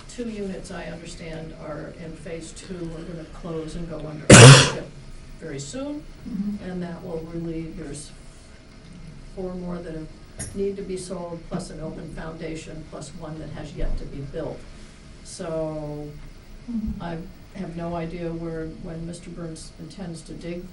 [SPEAKER 10] 2 units, I understand, are in phase 2, are gonna close and go under ownership very soon,
[SPEAKER 2] Mhm.
[SPEAKER 10] and that will relieve, there's 4 more that have need to be sold, plus an open foundation, plus one that has yet to be built. So I have no idea when Mr. Burns intends to dig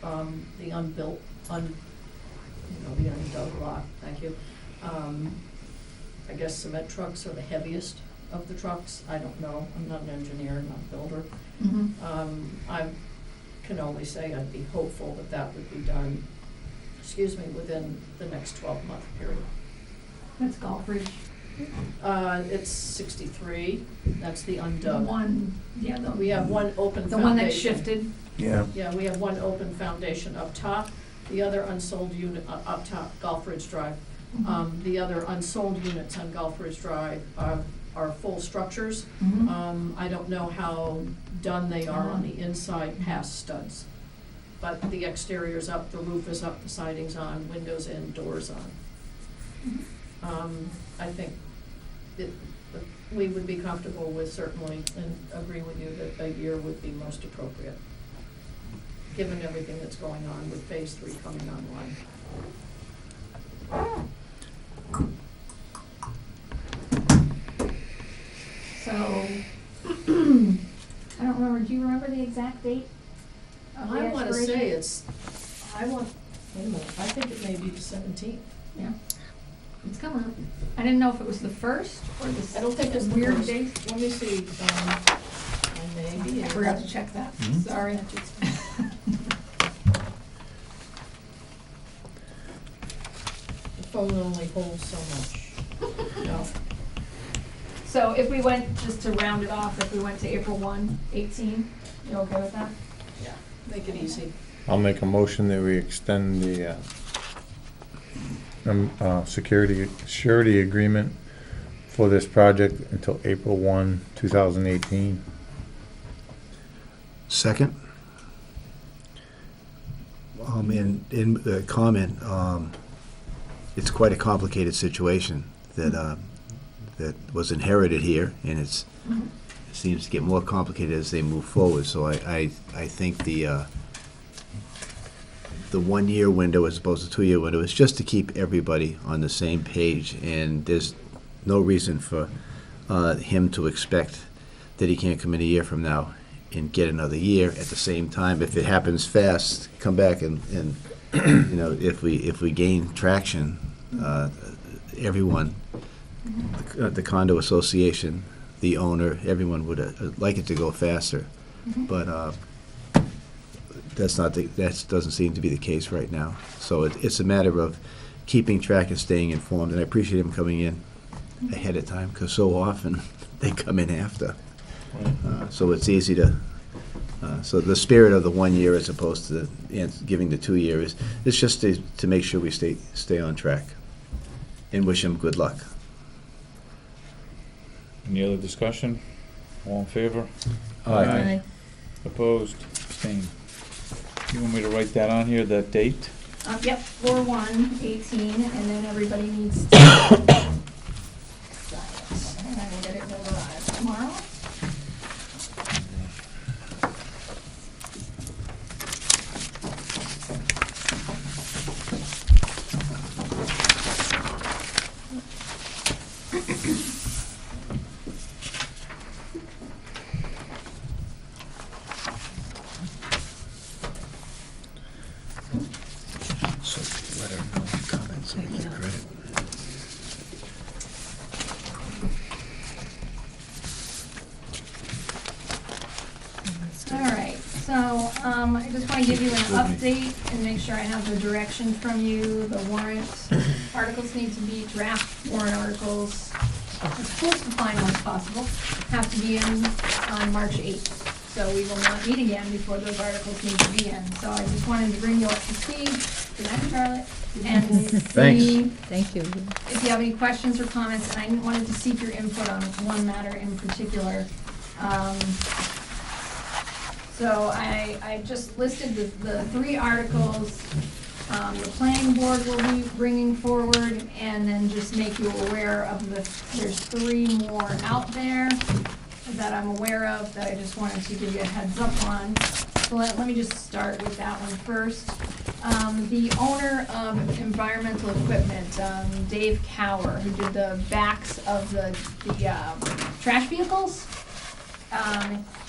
[SPEAKER 10] the unbuilt, the undug lot, thank you. I guess cement trucks are the heaviest of the trucks. I don't know. I'm not an engineer, not a builder. I can only say I'd be hopeful that that would be done, within the next 12-month period.
[SPEAKER 2] That's Golf Ridge.
[SPEAKER 10] It's 63. That's the undug.
[SPEAKER 2] We
[SPEAKER 10] have one open foundation.
[SPEAKER 2] The one that shifted.
[SPEAKER 3] Yeah.
[SPEAKER 10] Yeah, we have one open foundation up top. The other unsold unit up top, Golf Ridge Drive. The other unsold units on Golf Ridge Drive are full structures. I don't know how done they are on the inside past studs. But the exterior's up, the roof is up, the siding's on, windows in, doors on. I think we would be comfortable with certainly, and agree with you that a year would be most appropriate, given everything that's going on with phase 3 coming online.
[SPEAKER 2] So, I don't remember, do you remember the exact date of the
[SPEAKER 10] I want to
[SPEAKER 2] expiration?
[SPEAKER 10] say wait a minute, I think it may be the 17th.
[SPEAKER 2] Yeah. It's coming up. I didn't know if it was the first or the
[SPEAKER 10] I don't think it's the
[SPEAKER 2] weird
[SPEAKER 10] first.
[SPEAKER 2] date.
[SPEAKER 10] Let me see, I may be.
[SPEAKER 2] I forgot to check that. Sorry.
[SPEAKER 10] The phone only holds so much. No.
[SPEAKER 2] So if we went, just to round it off, if we went to April 1, 18, you okay with that?
[SPEAKER 10] Yeah, make it easy.
[SPEAKER 5] I'll make a motion that we extend the surety agreement for this project until April 1, 2018.
[SPEAKER 7] Second. In the comment, it's quite a complicated situation that was inherited here, and it seems to get more complicated as they move forward. So I think the 1-year window as opposed to 2-year window is just to keep everybody on the same page, and there's no reason for him to expect that he can't come in a year from now and get another year at the same time. If it happens fast, come back and if we gain traction, everyone, the condo association, the owner, everyone would like it to go faster, but that doesn't seem to be the case right now. So it's a matter of keeping track and staying informed, and I appreciate him coming in ahead of time, because so often they come in after. So it's easy to, so the spirit of the 1 year as opposed to giving the 2 years is just to make sure we stay on track, and wish him good luck.
[SPEAKER 1] Any other discussion? All in favor?
[SPEAKER 5] Aye.
[SPEAKER 1] Opposed? Abstained. You want me to write that on here, that date?
[SPEAKER 2] Yep, 4/1/18, and then everybody needs to sign it. And I will get it notarized tomorrow.
[SPEAKER 7] So let her know the comments and give credit.
[SPEAKER 2] All right, so I just want to give you an update and make sure I have the direction from you. The warrant articles need to be draft warrant articles, as close to final as possible, have to be in on March 8th. So we will not meet again before those articles need to be in. So I just wanted to bring you up to speed. Good night, Charlotte. And see
[SPEAKER 4] Thank you.
[SPEAKER 2] if you have any questions or comments, and I wanted to seek your input on one matter in particular. So I just listed the 3 articles the planning board will be bringing forward, and then just make you aware of there's 3 more out there that I'm aware of that I just wanted to give you a heads up on. So let me just start with that one first. The owner of environmental equipment, Dave Cower, who did the backs of the trash vehicles,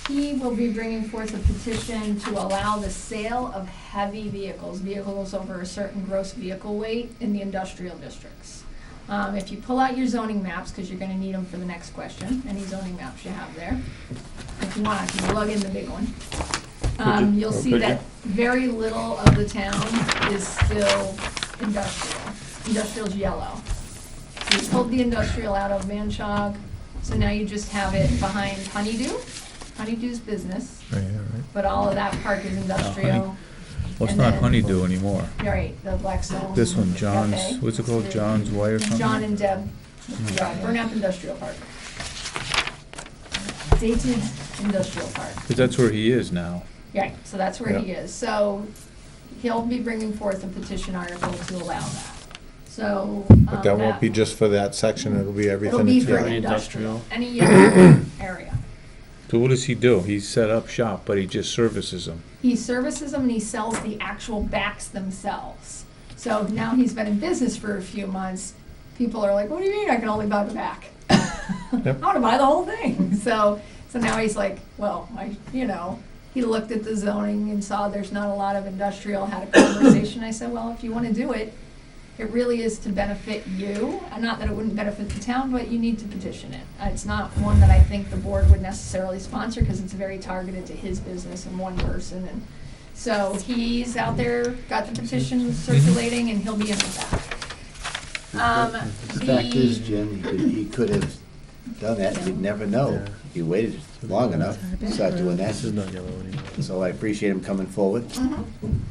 [SPEAKER 2] he will be bringing forth a petition to allow the sale of heavy vehicles over a certain gross vehicle weight in the industrial districts. If you pull out your zoning maps, because you're gonna need them for the next question, any zoning maps you have there. If you want, I can plug in the big one. You'll see that very little of the town is still industrial. Industrial's yellow. So you pulled the industrial out of Manchog, so now you just have it behind Honeydew. Honeydew's business,
[SPEAKER 5] Oh, yeah, right.
[SPEAKER 2] but all of that park is industrial.
[SPEAKER 1] Well, it's
[SPEAKER 2] And
[SPEAKER 1] not
[SPEAKER 2] then-
[SPEAKER 1] Honeydew anymore.
[SPEAKER 2] Right, the Blackstone.
[SPEAKER 1] This one, John's,
[SPEAKER 2] Cafe.
[SPEAKER 1] what's it called, John's Way or something?
[SPEAKER 2] John and Deb, yeah, Burnap Industrial Park. Dated Industrial Park.
[SPEAKER 1] Because that's where he is now.
[SPEAKER 2] Right, so that's where he is. So he'll be bringing forth a petition article to allow that. So.
[SPEAKER 5] But that won't be just for that section, it'll be everything.
[SPEAKER 2] It'll be
[SPEAKER 5] that's
[SPEAKER 2] for
[SPEAKER 5] there.
[SPEAKER 2] industrial, any yellow area.
[SPEAKER 1] So what does he do? He set up shop, but he just services them.
[SPEAKER 2] He services them and he sells the actual backs themselves. So now he's been in business for a few months. People are like, what do you mean I can only buy the back?
[SPEAKER 5] Yep.
[SPEAKER 2] I want to buy the whole thing. So now he's like, well, he looked at the zoning and saw there's not a lot of industrial, had a conversation. I said, well, if you want to do it, it really is to benefit you. And not that it wouldn't benefit the town, but you need to petition it. It's not one that I think the board would necessarily sponsor because it's very targeted to his business and one person. And so he's out there, got the petition circulating, and he'll be in with that.
[SPEAKER 7] The fact is, Jim, he could have done that, and you'd never know.
[SPEAKER 6] Yeah.
[SPEAKER 7] He waited long enough to start doing that.
[SPEAKER 6] This is not yellow anymore.
[SPEAKER 7] So I appreciate him coming forward,
[SPEAKER 2] Mhm.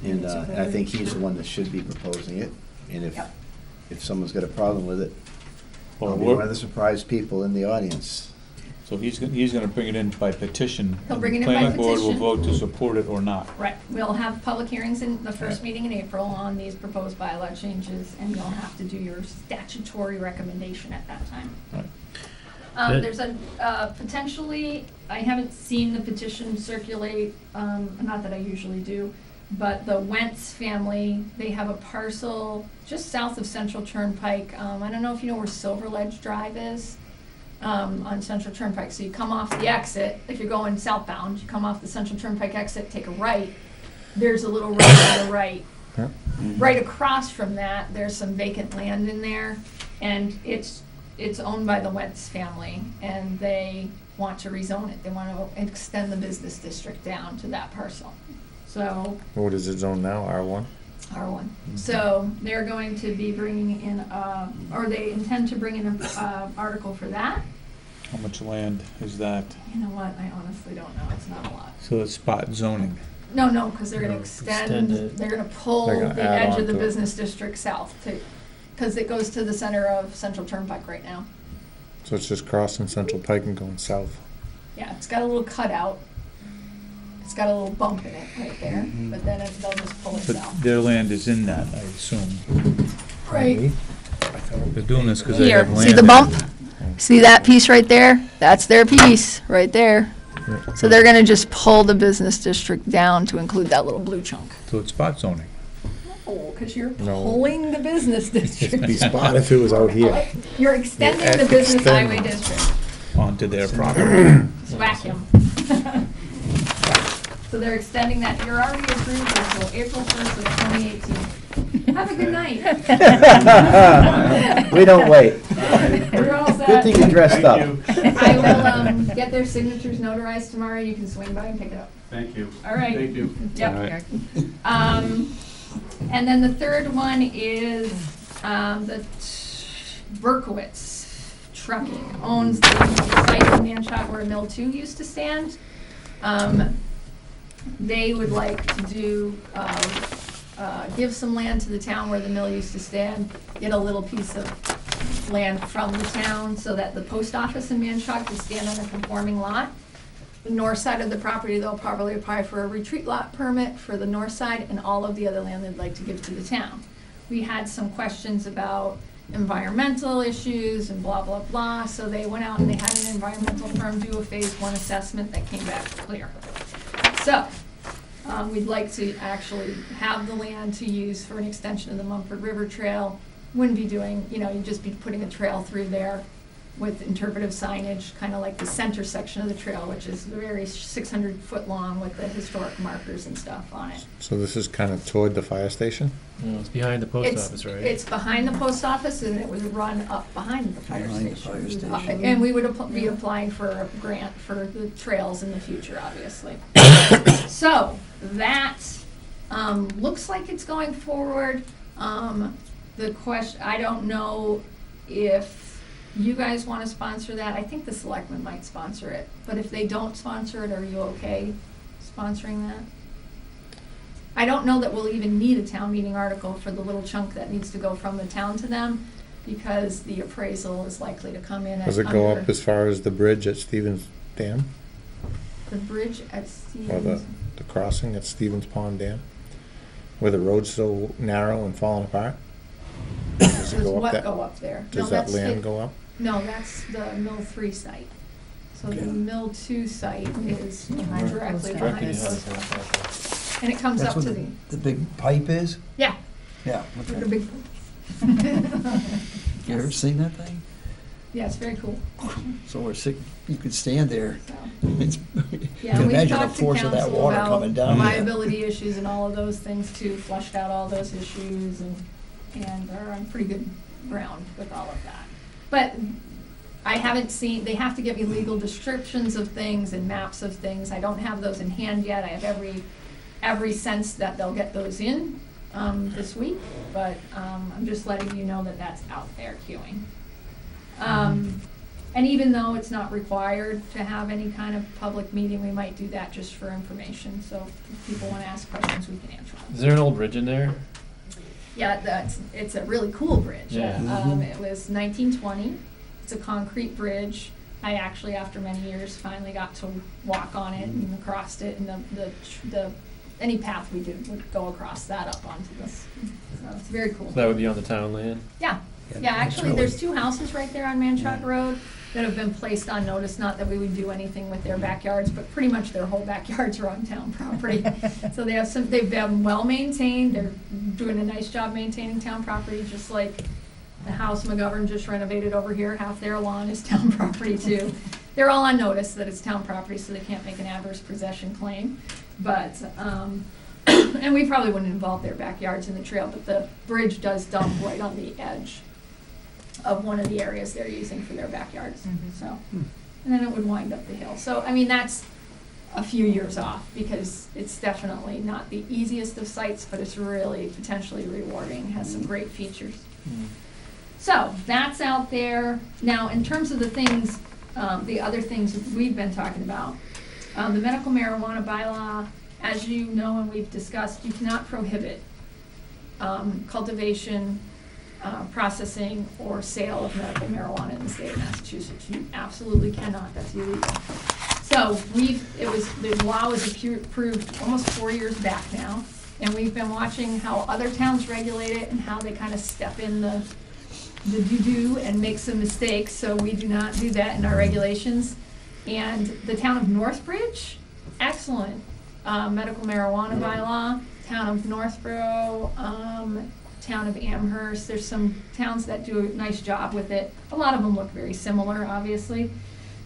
[SPEAKER 7] and I think he's the one that should be proposing it. And
[SPEAKER 2] Yep.
[SPEAKER 7] if someone's got a problem with it,
[SPEAKER 1] Or
[SPEAKER 7] I'll be
[SPEAKER 1] what-
[SPEAKER 7] one of the surprised people in the audience.
[SPEAKER 1] So he's gonna bring it in by petition.
[SPEAKER 2] He'll
[SPEAKER 1] and
[SPEAKER 2] bring it
[SPEAKER 1] the
[SPEAKER 2] in by
[SPEAKER 1] planning board will
[SPEAKER 2] petition.
[SPEAKER 1] vote to support it or not.
[SPEAKER 2] Right, we'll have public hearings in the first meeting in April on these proposed bylaw changes, and you'll have to do your statutory recommendation at that time.
[SPEAKER 1] Right.
[SPEAKER 6] Good.
[SPEAKER 2] There's potentially, I haven't seen the petition circulate, not that I usually do, but the Wentz family, they have a parcel just south of Central Turnpike. I don't know if you know where Silver Ledge Drive is, on Central Turnpike. So you come off the exit, if you're going southbound, you come off the Central Turnpike exit, take a right. There's a little road to the right.
[SPEAKER 5] Yeah.
[SPEAKER 2] Right across from that, there's some vacant land in there, and it's owned by the Wentz family, and they want to rezone it. They want to extend the business district down to that parcel. So,
[SPEAKER 5] What is it zone now, R1?
[SPEAKER 2] R1. So they're going to be bringing in, or they intend to bring in an article for that.
[SPEAKER 1] How much land is that?
[SPEAKER 2] You know what, I honestly don't know, it's not a lot.
[SPEAKER 1] So it's spot zoning.
[SPEAKER 2] No, because they're gonna
[SPEAKER 6] No,
[SPEAKER 2] extend,
[SPEAKER 6] extend it.
[SPEAKER 2] they're gonna pull
[SPEAKER 5] They're gonna
[SPEAKER 2] the
[SPEAKER 5] add
[SPEAKER 2] edge
[SPEAKER 5] on
[SPEAKER 2] of the
[SPEAKER 5] to it.
[SPEAKER 2] business district south to, because it goes to the center of Central Turnpike right now.
[SPEAKER 5] So it's just crossing Central Pike and going south.
[SPEAKER 2] Yeah, it's got a little cutout. It's got a little bump in it right there, but then they'll just pull it
[SPEAKER 1] But
[SPEAKER 2] south.
[SPEAKER 1] their land is in that, I assume.
[SPEAKER 2] Right.
[SPEAKER 1] They're doing this because they
[SPEAKER 2] Here,
[SPEAKER 1] have land.
[SPEAKER 2] see the
[SPEAKER 1] in it.
[SPEAKER 2] bump? See that piece right there? That's their piece, right there. So they're gonna just pull the business district down to include that little blue chunk.
[SPEAKER 1] So it's spot zoning.
[SPEAKER 2] Oh, because you're
[SPEAKER 5] No.
[SPEAKER 2] pulling the business district.
[SPEAKER 5] Be spot if it was out here.
[SPEAKER 2] You're extending
[SPEAKER 5] Yeah,
[SPEAKER 2] the business
[SPEAKER 5] extend.
[SPEAKER 2] highway district.
[SPEAKER 1] Onto their property.
[SPEAKER 2] It's vacuum. So they're extending that, you're already approved until April 1st of 2018. Have a good night.
[SPEAKER 7] We don't wait.
[SPEAKER 2] We're all set.
[SPEAKER 7] Good thing you dressed up.
[SPEAKER 2] I will get their signatures notarized tomorrow, you can swing by and pick it up.
[SPEAKER 8] Thank you.
[SPEAKER 2] All right.
[SPEAKER 8] Thank you.
[SPEAKER 2] Yep. And then the third one is the Berkowitz Trucking owns the site in Manchot where Mill 2 used to stand. They would like to do, give some land to the town where the mill used to stand, get a little piece of land from the town so that the post office in Manchot could stand on a conforming lot. The north side of the property, they'll probably apply for a retreat lot permit for the north side and all of the other land they'd like to give to the town. We had some questions about environmental issues and blah, blah, blah, so they went out and they had an environmental firm do a phase 1 assessment that came back clear. So, We'd like to actually have the land to use for an extension of the Mumford River Trail. Wouldn't be doing, you'd just be putting a trail through there with interpretive signage, kind of like the center section of the trail, which is very 600-foot long with the historic markers and stuff on it.
[SPEAKER 5] So this is kind of toward the fire station?
[SPEAKER 6] No, it's behind the post
[SPEAKER 2] It's-
[SPEAKER 6] office, right?
[SPEAKER 2] It's behind the post office, and it would run up behind the fire
[SPEAKER 3] Behind the
[SPEAKER 2] station.
[SPEAKER 3] fire station.
[SPEAKER 2] And we would be applying for a grant for the trails in the future, obviously. So, that looks like it's going forward. The question, I don't know if you guys want to sponsor that. I think the selectmen might sponsor it, but if they don't sponsor it, are you okay sponsoring that? I don't know that we'll even need a town meeting article for the little chunk that needs to go from the town to them, because the appraisal is likely to come in at
[SPEAKER 5] Does it go
[SPEAKER 2] under
[SPEAKER 5] up as far as the bridge at Stevens Dam?
[SPEAKER 2] the bridge at
[SPEAKER 5] Or
[SPEAKER 2] Stevens.
[SPEAKER 5] the crossing at Stevens Pond Dam? Where the road's so narrow and falling apart? Does it
[SPEAKER 2] Does
[SPEAKER 5] go
[SPEAKER 2] what
[SPEAKER 5] up
[SPEAKER 2] go
[SPEAKER 5] that?
[SPEAKER 2] up there?
[SPEAKER 5] Does
[SPEAKER 2] No,
[SPEAKER 5] that
[SPEAKER 2] that's
[SPEAKER 5] land
[SPEAKER 2] the-
[SPEAKER 5] go up?
[SPEAKER 2] No, that's the Mill 3 site. So the
[SPEAKER 3] Okay.
[SPEAKER 2] Mill 2 site is directly behind the
[SPEAKER 6] Directly
[SPEAKER 2] post
[SPEAKER 6] behind the
[SPEAKER 2] office. And it comes
[SPEAKER 3] That's
[SPEAKER 2] up
[SPEAKER 3] where
[SPEAKER 2] to
[SPEAKER 3] the big pipe is?
[SPEAKER 2] yeah,
[SPEAKER 3] Yeah.
[SPEAKER 2] the
[SPEAKER 3] Okay.
[SPEAKER 2] big,
[SPEAKER 3] You ever seen that thing?
[SPEAKER 2] yeah, it's very cool.
[SPEAKER 3] So we're sick, you could stand there.
[SPEAKER 2] So,
[SPEAKER 3] It's- You
[SPEAKER 2] yeah,
[SPEAKER 3] can
[SPEAKER 2] we've
[SPEAKER 3] imagine the
[SPEAKER 2] talked to
[SPEAKER 3] force of that
[SPEAKER 2] council
[SPEAKER 3] water
[SPEAKER 2] about
[SPEAKER 3] coming down.
[SPEAKER 2] liability issues and all of those things too, flushed out all those issues and are on pretty good ground with all of that. But I haven't seen, they have to give me legal descriptions of things and maps of things. I don't have those in hand yet. I have every sense that they'll get those in this week, but I'm just letting you know that that's out there queuing. And even though it's not required to have any kind of public meeting, we might do that just for information. So if people want to ask questions, we can answer them.
[SPEAKER 6] Is there an old bridge in there?
[SPEAKER 2] Yeah, it's a really cool bridge.
[SPEAKER 6] Yeah.
[SPEAKER 2] It was 1920. It's a concrete bridge. I actually, after many years, finally got to walk on it and across it, and the any path we did would go across that up onto this. So it's very cool.
[SPEAKER 6] So that would be on the town land?
[SPEAKER 2] Yeah, yeah, actually, there's 2 houses right there on Manchog Road that have been placed on notice, not that we would do anything with their backyards, but pretty much their whole backyards are on town property. So they've been well maintained, they're doing a nice job maintaining town property, just like the house McGovern just renovated over here, half their lawn is town property too. They're all on notice that it's town property, so they can't make an adverse possession claim. But, and we probably wouldn't involve their backyards in the trail, but the bridge does dump right on the edge of one of the areas they're using for their backyards, so. And then it would wind up the hill. So, I mean, that's a few years off, because it's definitely not the easiest of sites, but it's really potentially rewarding, has some great features. So, that's out there. Now, in terms of the things, the other things that we've been talking about, the medical marijuana bylaw, as you know and we've discussed, you cannot prohibit cultivation, processing, or sale of medical marijuana in the state of Massachusetts. You absolutely cannot, that's illegal. So the law was approved almost 4 years back now, and we've been watching how other towns regulate it and how they kind of step in the doo-doo and make some mistakes, so we do not do that in our regulations. And the town of Northbridge, excellent medical marijuana bylaw. Town of Northborough, town of Amherst, there's some towns that do a nice job with it. A lot of them look very similar, obviously.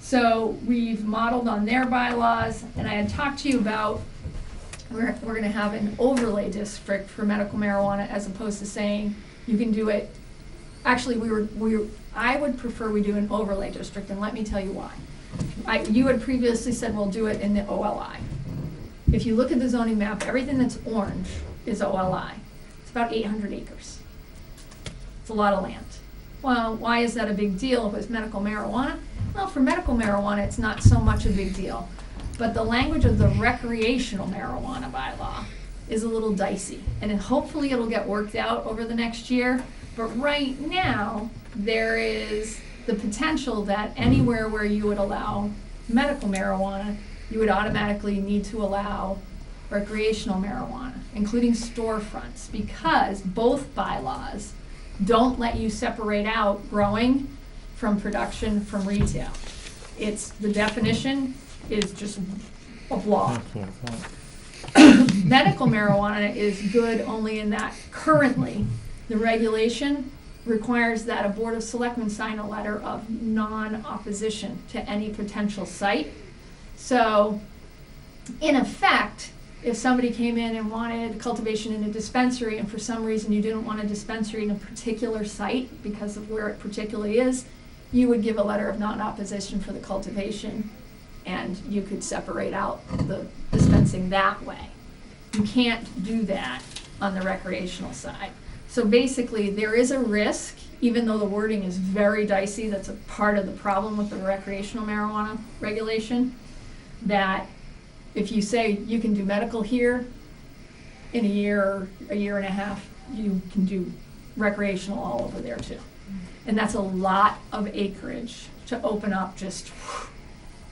[SPEAKER 2] So we've modeled on their bylaws, and I had talked to you about we're gonna have an overlay district for medical marijuana, as opposed to saying you can do it. Actually, I would prefer we do an overlay district, and let me tell you why. You had previously said we'll do it in the OLI. If you look at the zoning map, everything that's orange is OLI. It's about 800 acres. It's a lot of land. Well, why is that a big deal with medical marijuana? Well, for medical marijuana, it's not so much a big deal. But the language of the recreational marijuana bylaw is a little dicey. And hopefully it'll get worked out over the next year. But right now, there is the potential that anywhere where you would allow medical marijuana, you would automatically need to allow recreational marijuana, including storefronts, because both bylaws don't let you separate out growing from production from retail. The definition is just a law. Medical marijuana is good only in that currently the regulation requires that a Board of Selectmen sign a letter of non-opposition to any potential site. So, in effect, if somebody came in and wanted cultivation in a dispensary and for some reason you didn't want a dispensary in a particular site because of where it particularly is, you would give a letter of non-opposition for the cultivation and you could separate out the dispensing that way. You can't do that on the recreational side. So basically, there is a risk, even though the wording is very dicey, that's a part of the problem with the recreational marijuana regulation, that if you say you can do medical here, in a year or a year and a half, you can do recreational all over there too. And that's a lot of acreage to open up just,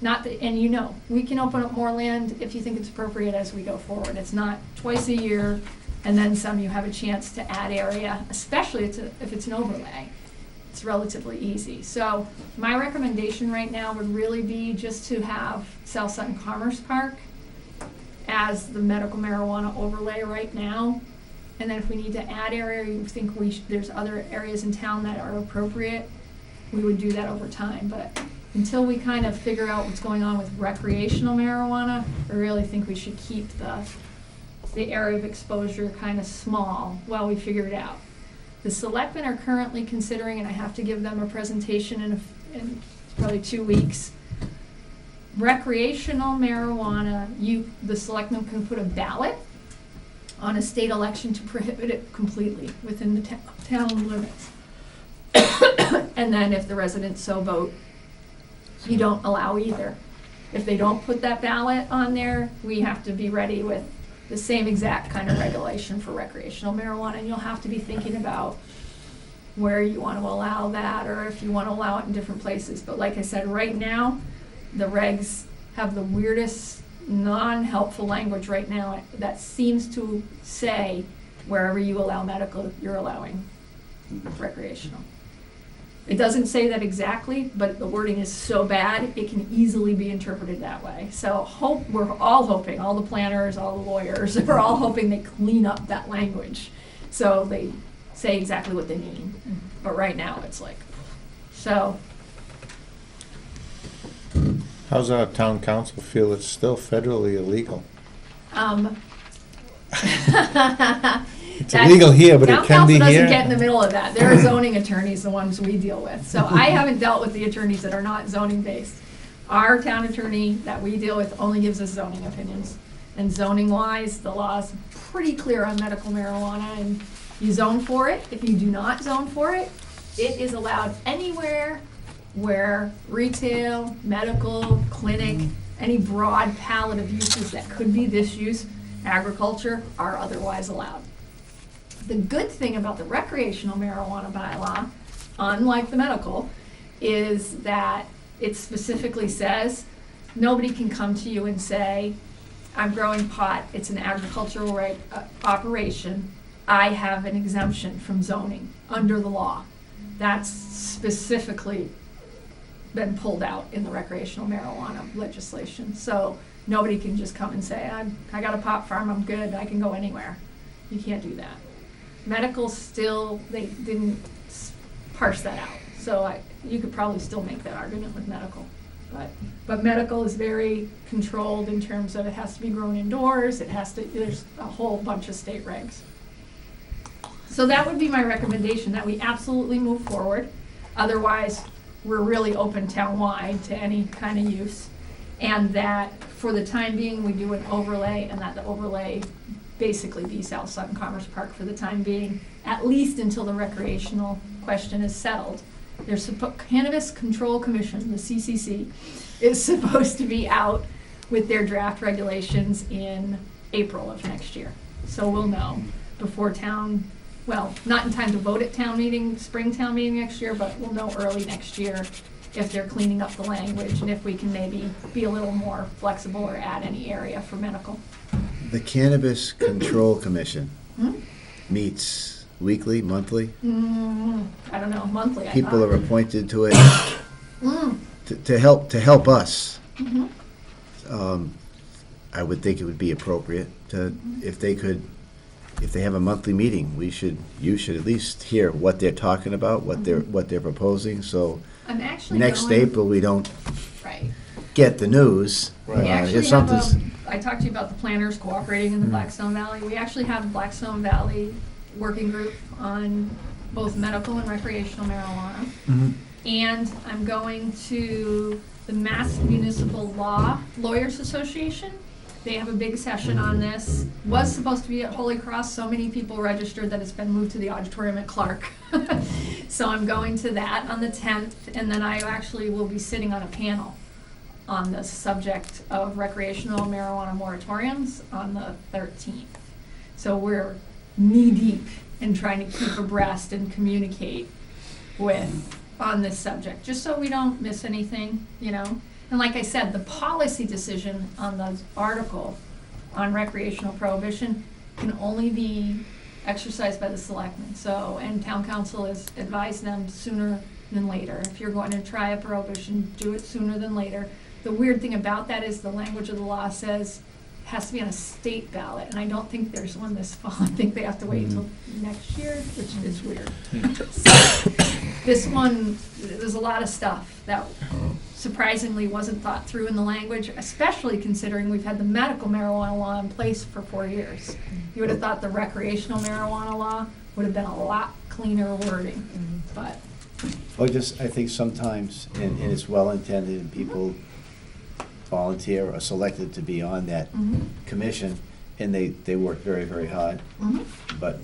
[SPEAKER 2] not that, and you know, we can open up more land if you think it's appropriate as we go forward. It's not twice a year and then some, you have a chance to add area, especially if it's an overlay. It's relatively easy. So my recommendation right now would really be just to have South Sutton Commerce Park as the medical marijuana overlay right now. And then if we need to add area, you think there's other areas in town that are appropriate, we would do that over time. But until we kind of figure out what's going on with recreational marijuana, I really think we should keep the area of exposure kind of small while we figure it out. The selectmen are currently considering, and I have to give them a presentation in probably 2 weeks, recreational marijuana, the selectmen can put a ballot on a state election to prohibit it completely within the town limits. And then if the residents so vote, you don't allow either. If they don't put that ballot on there, we have to be ready with the same exact kind of regulation for recreational marijuana, and you'll have to be thinking about where you want to allow that or if you want to allow it in different places. But like I said, right now, the regs have the weirdest, non-helpful language right now that seems to say wherever you allow medical, you're allowing recreational. It doesn't say that exactly, but the wording is so bad, it can easily be interpreted that way. So we're all hoping, all the planners, all the lawyers, are all hoping they clean up that language. So they say exactly what they mean. But right now, it's like, so.
[SPEAKER 5] How's our town council feel it's still federally illegal? It's illegal here, but it can be
[SPEAKER 2] Town council doesn't
[SPEAKER 5] here?
[SPEAKER 2] get in the middle of that. They're zoning attorneys, the ones we deal with. So I haven't dealt with the attorneys that are not zoning based. Our town attorney that we deal with only gives us zoning opinions. And zoning wise, the law is pretty clear on medical marijuana, and you zone for it. If you do not zone for it, it is allowed anywhere where retail, medical, clinic, any broad palette of uses that could be this use, agriculture, are otherwise allowed. The good thing about the recreational marijuana bylaw, unlike the medical, is that it specifically says nobody can come to you and say, I'm growing pot, it's an agricultural operation, I have an exemption from zoning under the law. That's specifically been pulled out in the recreational marijuana legislation. So nobody can just come and say, I got a pot farm, I'm good, I can go anywhere. You can't do that. Medical still, they didn't parse that out. So you could probably still make that argument with medical. But medical is very controlled in terms of it has to be grown indoors, there's a whole bunch of state regs. So that would be my recommendation, that we absolutely move forward. Otherwise, we're really open town-wide to any kind of use. And that for the time being, we do an overlay, and that the overlay basically be South Sutton Commerce Park for the time being, at least until the recreational question is settled. There's Cannabis Control Commission, the CCC, is supposed to be out with their draft regulations in April of next year. So we'll know before town, well, not in time to vote at town meeting, spring town meeting next year, but we'll know early next year if they're cleaning up the language and if we can maybe be a little more flexible or add any area for medical.
[SPEAKER 7] The Cannabis Control Commission meets weekly, monthly?
[SPEAKER 2] I don't know, monthly, I thought.
[SPEAKER 7] People are appointed to it to help us. I would think it would be appropriate to, if they have a monthly meeting, you should at least hear what they're talking about, what they're proposing, so
[SPEAKER 2] I'm actually
[SPEAKER 7] next
[SPEAKER 2] going-
[SPEAKER 7] April, we don't
[SPEAKER 2] Right.
[SPEAKER 7] get the news.
[SPEAKER 1] Right.
[SPEAKER 2] We
[SPEAKER 7] If
[SPEAKER 2] actually
[SPEAKER 7] something's-
[SPEAKER 2] have I talked to you about the planners cooperating in the Blackstone Valley. We actually have a Blackstone Valley working group on both medical and recreational marijuana. And I'm going to the Mass Municipal Lawyers Association. They have a big session on this. Was supposed to be at Holy Cross. So many people registered that it's been moved to the auditorium at Clark. So I'm going to that on the 10th, and then I actually will be sitting on a panel on the subject of recreational marijuana moratoriums on the 13th. So we're knee-deep in trying to keep abreast and communicate on this subject, just so we don't miss anything, you know? And like I said, the policy decision on the article on recreational prohibition can only be exercised by the selectmen. So, and town council has advised them sooner than later. If you're going to try a prohibition, do it sooner than later. The weird thing about that is the language of the law says it has to be on a state ballot, and I don't think there's one this fall. I think they have to wait until next year, which is weird. So, this one, there's a lot of stuff that surprisingly wasn't thought through in the language, especially considering we've had the medical marijuana law in place for 4 years. You would have thought the recreational marijuana law would have been a lot cleaner wording, but.
[SPEAKER 7] Or just, I think sometimes, and it's well-intended, and people volunteer or selected to be on that commission, and they work very, very hard. But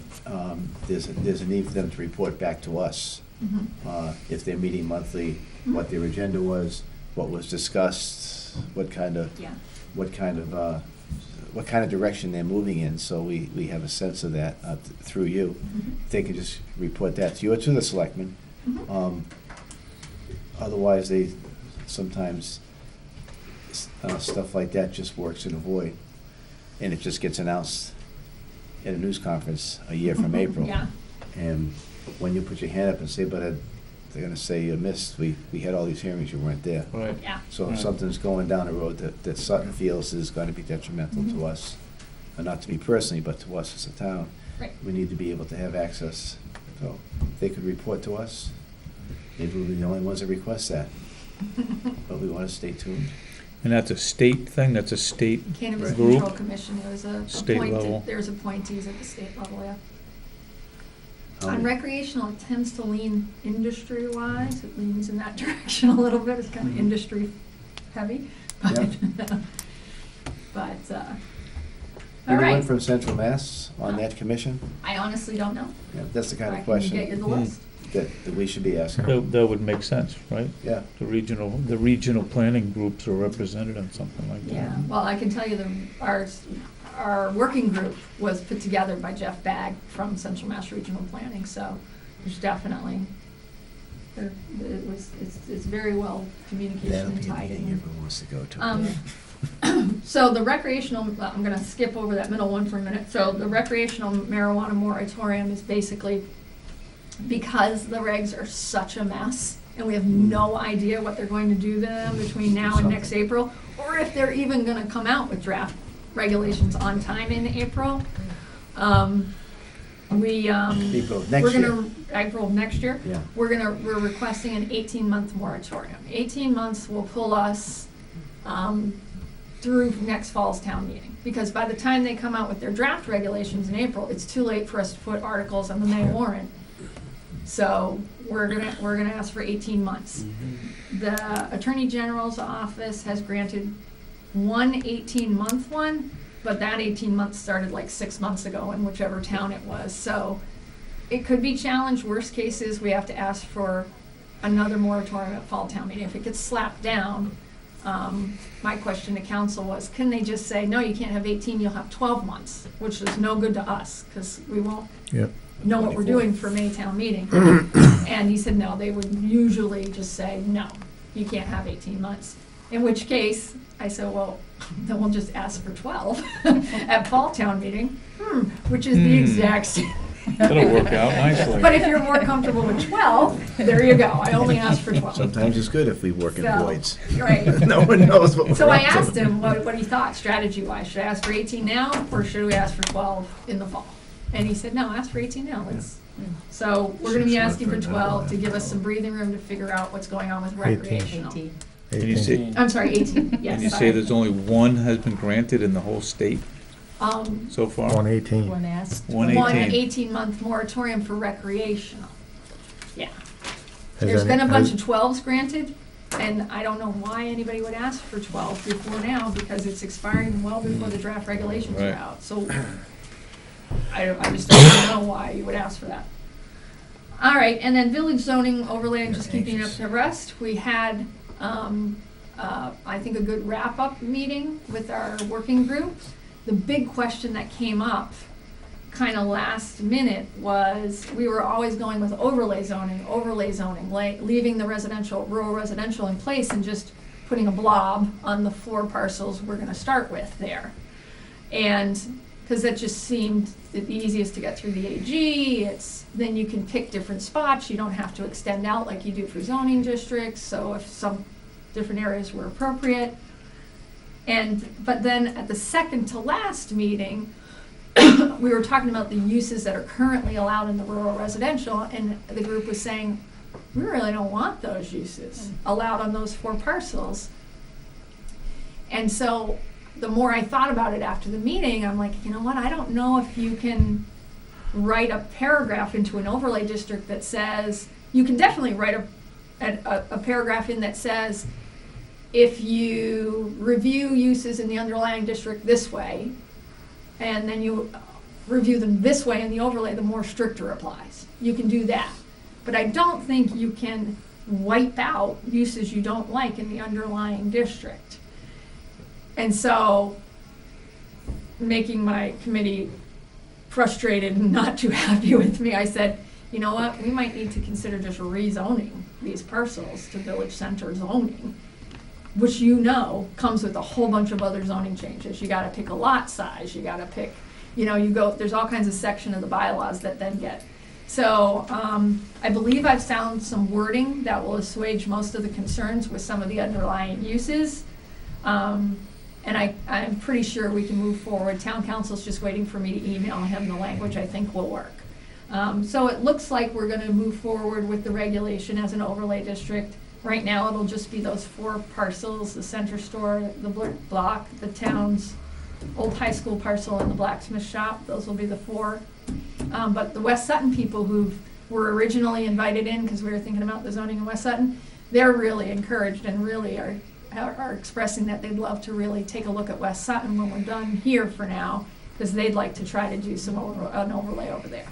[SPEAKER 7] there's a need for them to report back to us. If they're meeting monthly, what their agenda was, what was discussed, what kind of direction they're moving in, so we have a sense of that through you. If they can just report that to you or to the selectmen. Otherwise, they sometimes stuff like that just works in a void, and it just gets announced at a news conference a year from April.
[SPEAKER 2] Yeah.
[SPEAKER 7] And when you put your hand up and say, but they're gonna say you missed, we had all these hearings, you weren't there.
[SPEAKER 1] Right.
[SPEAKER 2] Yeah.
[SPEAKER 7] So if
[SPEAKER 1] Right.
[SPEAKER 7] something's going down the road that Sutton feels is gonna be detrimental to us, and not to me personally, but to us as a town,
[SPEAKER 2] Right.
[SPEAKER 7] we need to be able to have access. So if they could report to us, maybe we'll be the only ones that request that. But we wanna stay tuned.
[SPEAKER 1] And that's a state thing, that's a state
[SPEAKER 2] Cannabis
[SPEAKER 1] group?
[SPEAKER 2] Control Commission,
[SPEAKER 1] State level.
[SPEAKER 2] there's appointees at the state level, yeah.
[SPEAKER 7] How
[SPEAKER 2] On
[SPEAKER 7] many-
[SPEAKER 2] recreational, it tends to lean industry-wise, it leans in that direction a little bit, it's kind of industry-heavy. But, all
[SPEAKER 7] Anyone
[SPEAKER 2] right,
[SPEAKER 7] from Central Mass on that commission?
[SPEAKER 2] I honestly don't know.
[SPEAKER 7] Yeah, that's the kind
[SPEAKER 2] I
[SPEAKER 7] of
[SPEAKER 2] can get you
[SPEAKER 7] question
[SPEAKER 2] the list.
[SPEAKER 7] that we should be asking.
[SPEAKER 1] That would make sense, right?
[SPEAKER 7] Yeah.
[SPEAKER 1] The regional planning groups are represented on something like that.
[SPEAKER 2] Yeah, well, I can tell you our working group was put together by Jeff Bagg from Central Mass Regional Planning, so there's definitely, it's very well communicated
[SPEAKER 7] That'll
[SPEAKER 2] and
[SPEAKER 7] be a
[SPEAKER 2] tied
[SPEAKER 7] meeting
[SPEAKER 2] in.
[SPEAKER 7] everyone wants to go to.
[SPEAKER 2] So the recreational, I'm gonna skip over that middle one for a minute. So the recreational marijuana moratorium is basically because the regs are such a mess and we have no idea what they're going to do to them between now and next April, or if they're even gonna come out with draft regulations on time in April.
[SPEAKER 7] April of next
[SPEAKER 2] We're
[SPEAKER 7] year.
[SPEAKER 2] gonna, April of next year?
[SPEAKER 7] Yeah.
[SPEAKER 2] We're requesting an 18-month moratorium. 18 months will pull us through next fall's town meeting. Because by the time they come out with their draft regulations in April, it's too late for us to put articles on the May warrant. So we're gonna ask for 18 months. The Attorney General's office has granted one 18-month one, but that 18 months started like 6 months ago in whichever town it was. So it could be challenged. Worst case is we have to ask for another moratorium at fall town meeting. If it gets slapped down, my question to council was, can they just say, no, you can't have 18, you'll have 12 months, which is no good to us, because we won't
[SPEAKER 5] Yep.
[SPEAKER 2] know what we're doing for May town meeting. And he said, no, they would usually just say, no, you can't have 18 months. In which case, I said, well, then we'll just ask for 12 at fall town meeting, which is the exact same.
[SPEAKER 1] That'll work out nicely.
[SPEAKER 2] But if you're more comfortable with 12, there you go. I only asked for 12.
[SPEAKER 7] Sometimes it's good if we work in
[SPEAKER 2] So,
[SPEAKER 7] voids.
[SPEAKER 2] Right.
[SPEAKER 7] No one knows what we're
[SPEAKER 2] So I
[SPEAKER 7] up to.
[SPEAKER 2] asked him what he thought strategy-wise. Should I ask for 18 now, or should we ask for 12 in the fall? And he said, no, ask for 18 now. So we're gonna be asking for 12 to give us some breathing room to figure out what's going on with
[SPEAKER 5] 18.
[SPEAKER 2] recreational.
[SPEAKER 1] And you say,
[SPEAKER 2] I'm sorry, 18, yes.
[SPEAKER 1] and you say
[SPEAKER 2] sorry.
[SPEAKER 1] there's only one has been granted in the whole state so far?
[SPEAKER 5] 118.
[SPEAKER 4] One asked.
[SPEAKER 1] 118.
[SPEAKER 2] 18-month moratorium for recreational. Yeah.
[SPEAKER 5] Has
[SPEAKER 2] There's been a
[SPEAKER 5] any-
[SPEAKER 2] bunch
[SPEAKER 5] has-
[SPEAKER 2] of 12s granted, and I don't know why anybody would ask for 12 before now, because it's expiring well before the draft regulations are
[SPEAKER 1] Right.
[SPEAKER 2] out. So I just don't know why you would ask for that. All right, and then village zoning overlay, and just keeping up to rest. We had, I think, a good wrap-up meeting with our working group. The big question that came up kind of last minute was, we were always going with overlay zoning, leaving the residential, rural residential in place and just putting a blob on the 4 parcels we're gonna start with there. And, because that just seemed the easiest to get through the AG, then you can pick different spots, you don't have to extend out like you do for zoning districts, so if some different areas were appropriate. But then at the second to last meeting, we were talking about the uses that are currently allowed in the rural residential, and the group was saying, we really don't want those uses allowed on those 4 parcels. And so the more I thought about it after the meeting, I'm like, you know what, I don't know if you can write a paragraph into an overlay district that says, you can definitely write a paragraph in that says, if you review uses in the underlying district this way, and then you review them this way in the overlay, the more stricter applies. You can do that. But I don't think you can wipe out uses you don't like in the underlying district. And so, making my committee frustrated and not too happy with me, I said, you know what, we might need to consider just rezoning these parcels to village center zoning, which you know comes with a whole bunch of other zoning changes. You gotta pick a lot size, you gotta pick, there's all kinds of section of the bylaws that then get. So, I believe I've found some wording that will assuage most of the concerns with some of the underlying uses. And I'm pretty sure we can move forward. Town council's just waiting for me to email him the language I think will work. So it looks like we're gonna move forward with the regulation as an overlay district. Right now, it'll just be those 4 parcels, the center store, the block, the town's old high school parcel, and the blacksmith shop. Those will be the 4. But the West Sutton people who were originally invited in, because we were thinking about the zoning in West Sutton, they're really encouraged and really are expressing that they'd love to really take a look at West Sutton when we're done here for now, because they'd like to try to do an overlay over there.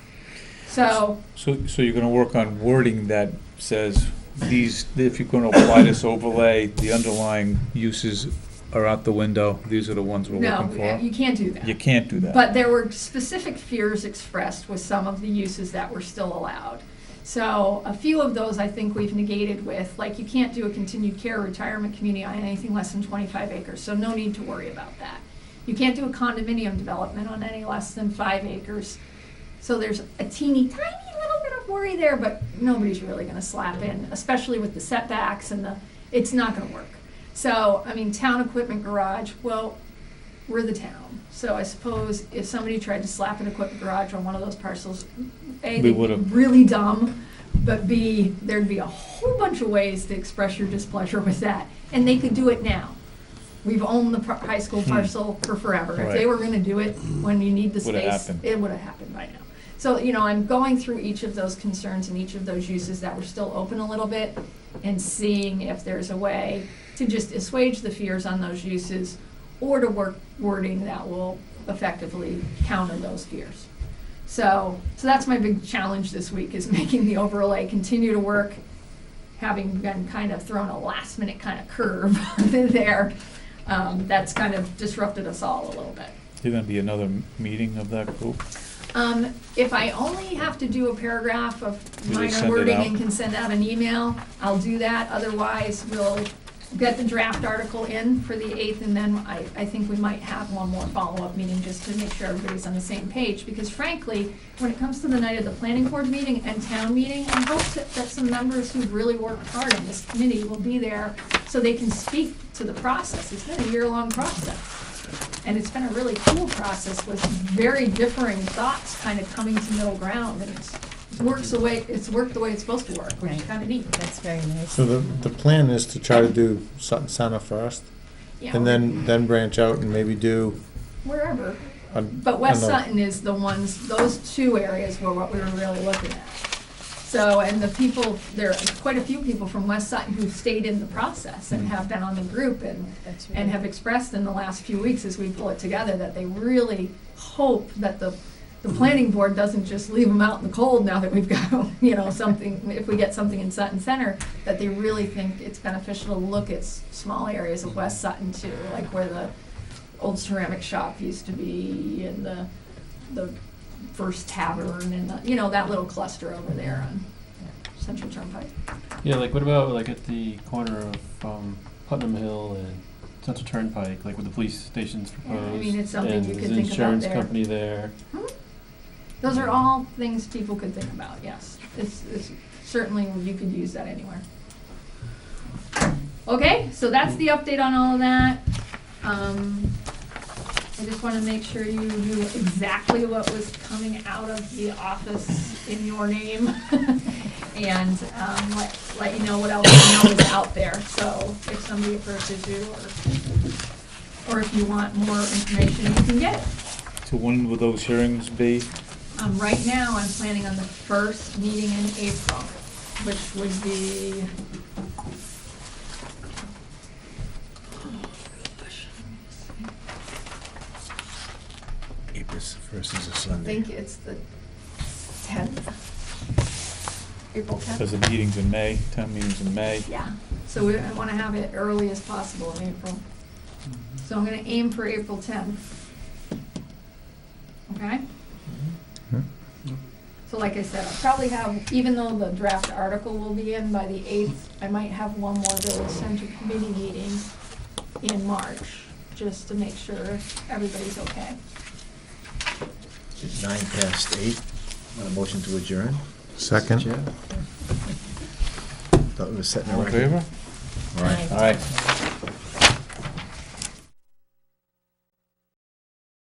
[SPEAKER 2] So
[SPEAKER 1] you're gonna work on wording that says, if you're gonna apply this overlay, the underlying uses are out the window, these are the ones we're looking for?
[SPEAKER 2] No, you can't do that.
[SPEAKER 1] You can't do that.
[SPEAKER 2] But there were specific fears expressed with some of the uses that were still allowed. So a few of those I think we've negated with, like, you can't do a continued care retirement community on anything less than 25 acres, so no need to worry about that. You can't do a condominium development on any less than 5 acres. So there's a teeny tiny little bit of worry there, but nobody's really gonna slap in, especially with the setbacks and it's not gonna work. So, I mean, town equipment garage, well, we're the town. So I suppose if somebody tried to slap an equipment garage on one of those parcels, A, they'd be really dumb, but B, there'd be a whole bunch of ways to express your displeasure with that. And they could do it now. We've owned the high school parcel for forever. If they were gonna do it when you need the space, it would have happened by now. So, I'm going through each of those concerns and each of those uses that were still open a little bit and seeing if there's a way to just assuage the fears on those uses or to work wording that will effectively counter those fears. So that's my big challenge this week, is making the overlay continue to work, having been kind of thrown a last minute kind of curve there. That's kind of disrupted us all a little bit.
[SPEAKER 1] There's gonna be another meeting of that group?
[SPEAKER 2] If I only have to do a paragraph of
[SPEAKER 1] Will they
[SPEAKER 2] minor
[SPEAKER 1] send it
[SPEAKER 2] wording
[SPEAKER 1] out?
[SPEAKER 2] and can send out an email, I'll do that. Otherwise, we'll get the draft article in for the 8th, and then I think we might have one more follow-up meeting just to make sure everybody's on the same page, because frankly, when it comes to the night of the planning board meeting and town meeting, I hope that some members who've really worked hard on this committee will be there so they can speak to the process. It's been a year-long process, and it's been a really cool process with very differing thoughts kind of coming to middle ground, and it's worked the way it's supposed to work, which is
[SPEAKER 4] Right.
[SPEAKER 2] kind of neat.
[SPEAKER 4] That's very nice.
[SPEAKER 5] So the plan is to try to do Sutton Center first,
[SPEAKER 2] Yeah,
[SPEAKER 5] and then branch out and maybe do
[SPEAKER 2] wherever.
[SPEAKER 5] a.
[SPEAKER 2] But West
[SPEAKER 5] another-
[SPEAKER 2] Sutton is the ones, those two areas were what we were really looking at. So, and the people, there are quite a few people from West Sutton who've stayed in the process and have been on the group
[SPEAKER 4] That's
[SPEAKER 2] and
[SPEAKER 4] really-
[SPEAKER 2] have expressed in the last few weeks as we pull it together that they really hope that the planning board doesn't just leave them out in the cold now that we've got, something, if we get something in Sutton Center, that they really think it's beneficial to look at small areas of West Sutton too, like where the old ceramic shop used to be and the first tavern and that little cluster over there on Central Turnpike.
[SPEAKER 6] Yeah, like what about like at the corner of Putnam Hill and Central Turnpike, like with the police stations
[SPEAKER 2] Yeah, I
[SPEAKER 6] proposed?
[SPEAKER 2] mean, it's something
[SPEAKER 6] and
[SPEAKER 2] you could
[SPEAKER 6] there's an
[SPEAKER 2] think about
[SPEAKER 6] insurance
[SPEAKER 2] there.
[SPEAKER 6] company there.
[SPEAKER 2] Those are all things people could think about, yes. It's certainly, you could use that anywhere. Okay, so that's the update on all of that. I just want to make sure you knew exactly what was coming out of the office in your name. And let you know what else you know is out there. So if somebody approaches you or if you want more information, you can get it.
[SPEAKER 1] So when will those hearings be?
[SPEAKER 2] Right now, I'm planning on the first meeting in April, which would be,
[SPEAKER 7] April 1st is a
[SPEAKER 2] I
[SPEAKER 7] Sunday.
[SPEAKER 2] think it's the 10th. April 10th?
[SPEAKER 1] Because the meeting's in May, town meeting's in May.
[SPEAKER 2] Yeah, so I want to have it early as possible in April. So I'm going to aim for April 10th. Okay? So like I said, I'll probably have, even though the draft article will be in by the 8th, I might have one more village center committee meeting in March, just to make sure everybody's okay.
[SPEAKER 7] It's 8:09. Want a motion to adjourn?
[SPEAKER 5] Second.
[SPEAKER 7] Chair? Thought we were setting a
[SPEAKER 1] All in
[SPEAKER 7] record.
[SPEAKER 1] favor?
[SPEAKER 7] All right.
[SPEAKER 1] All right.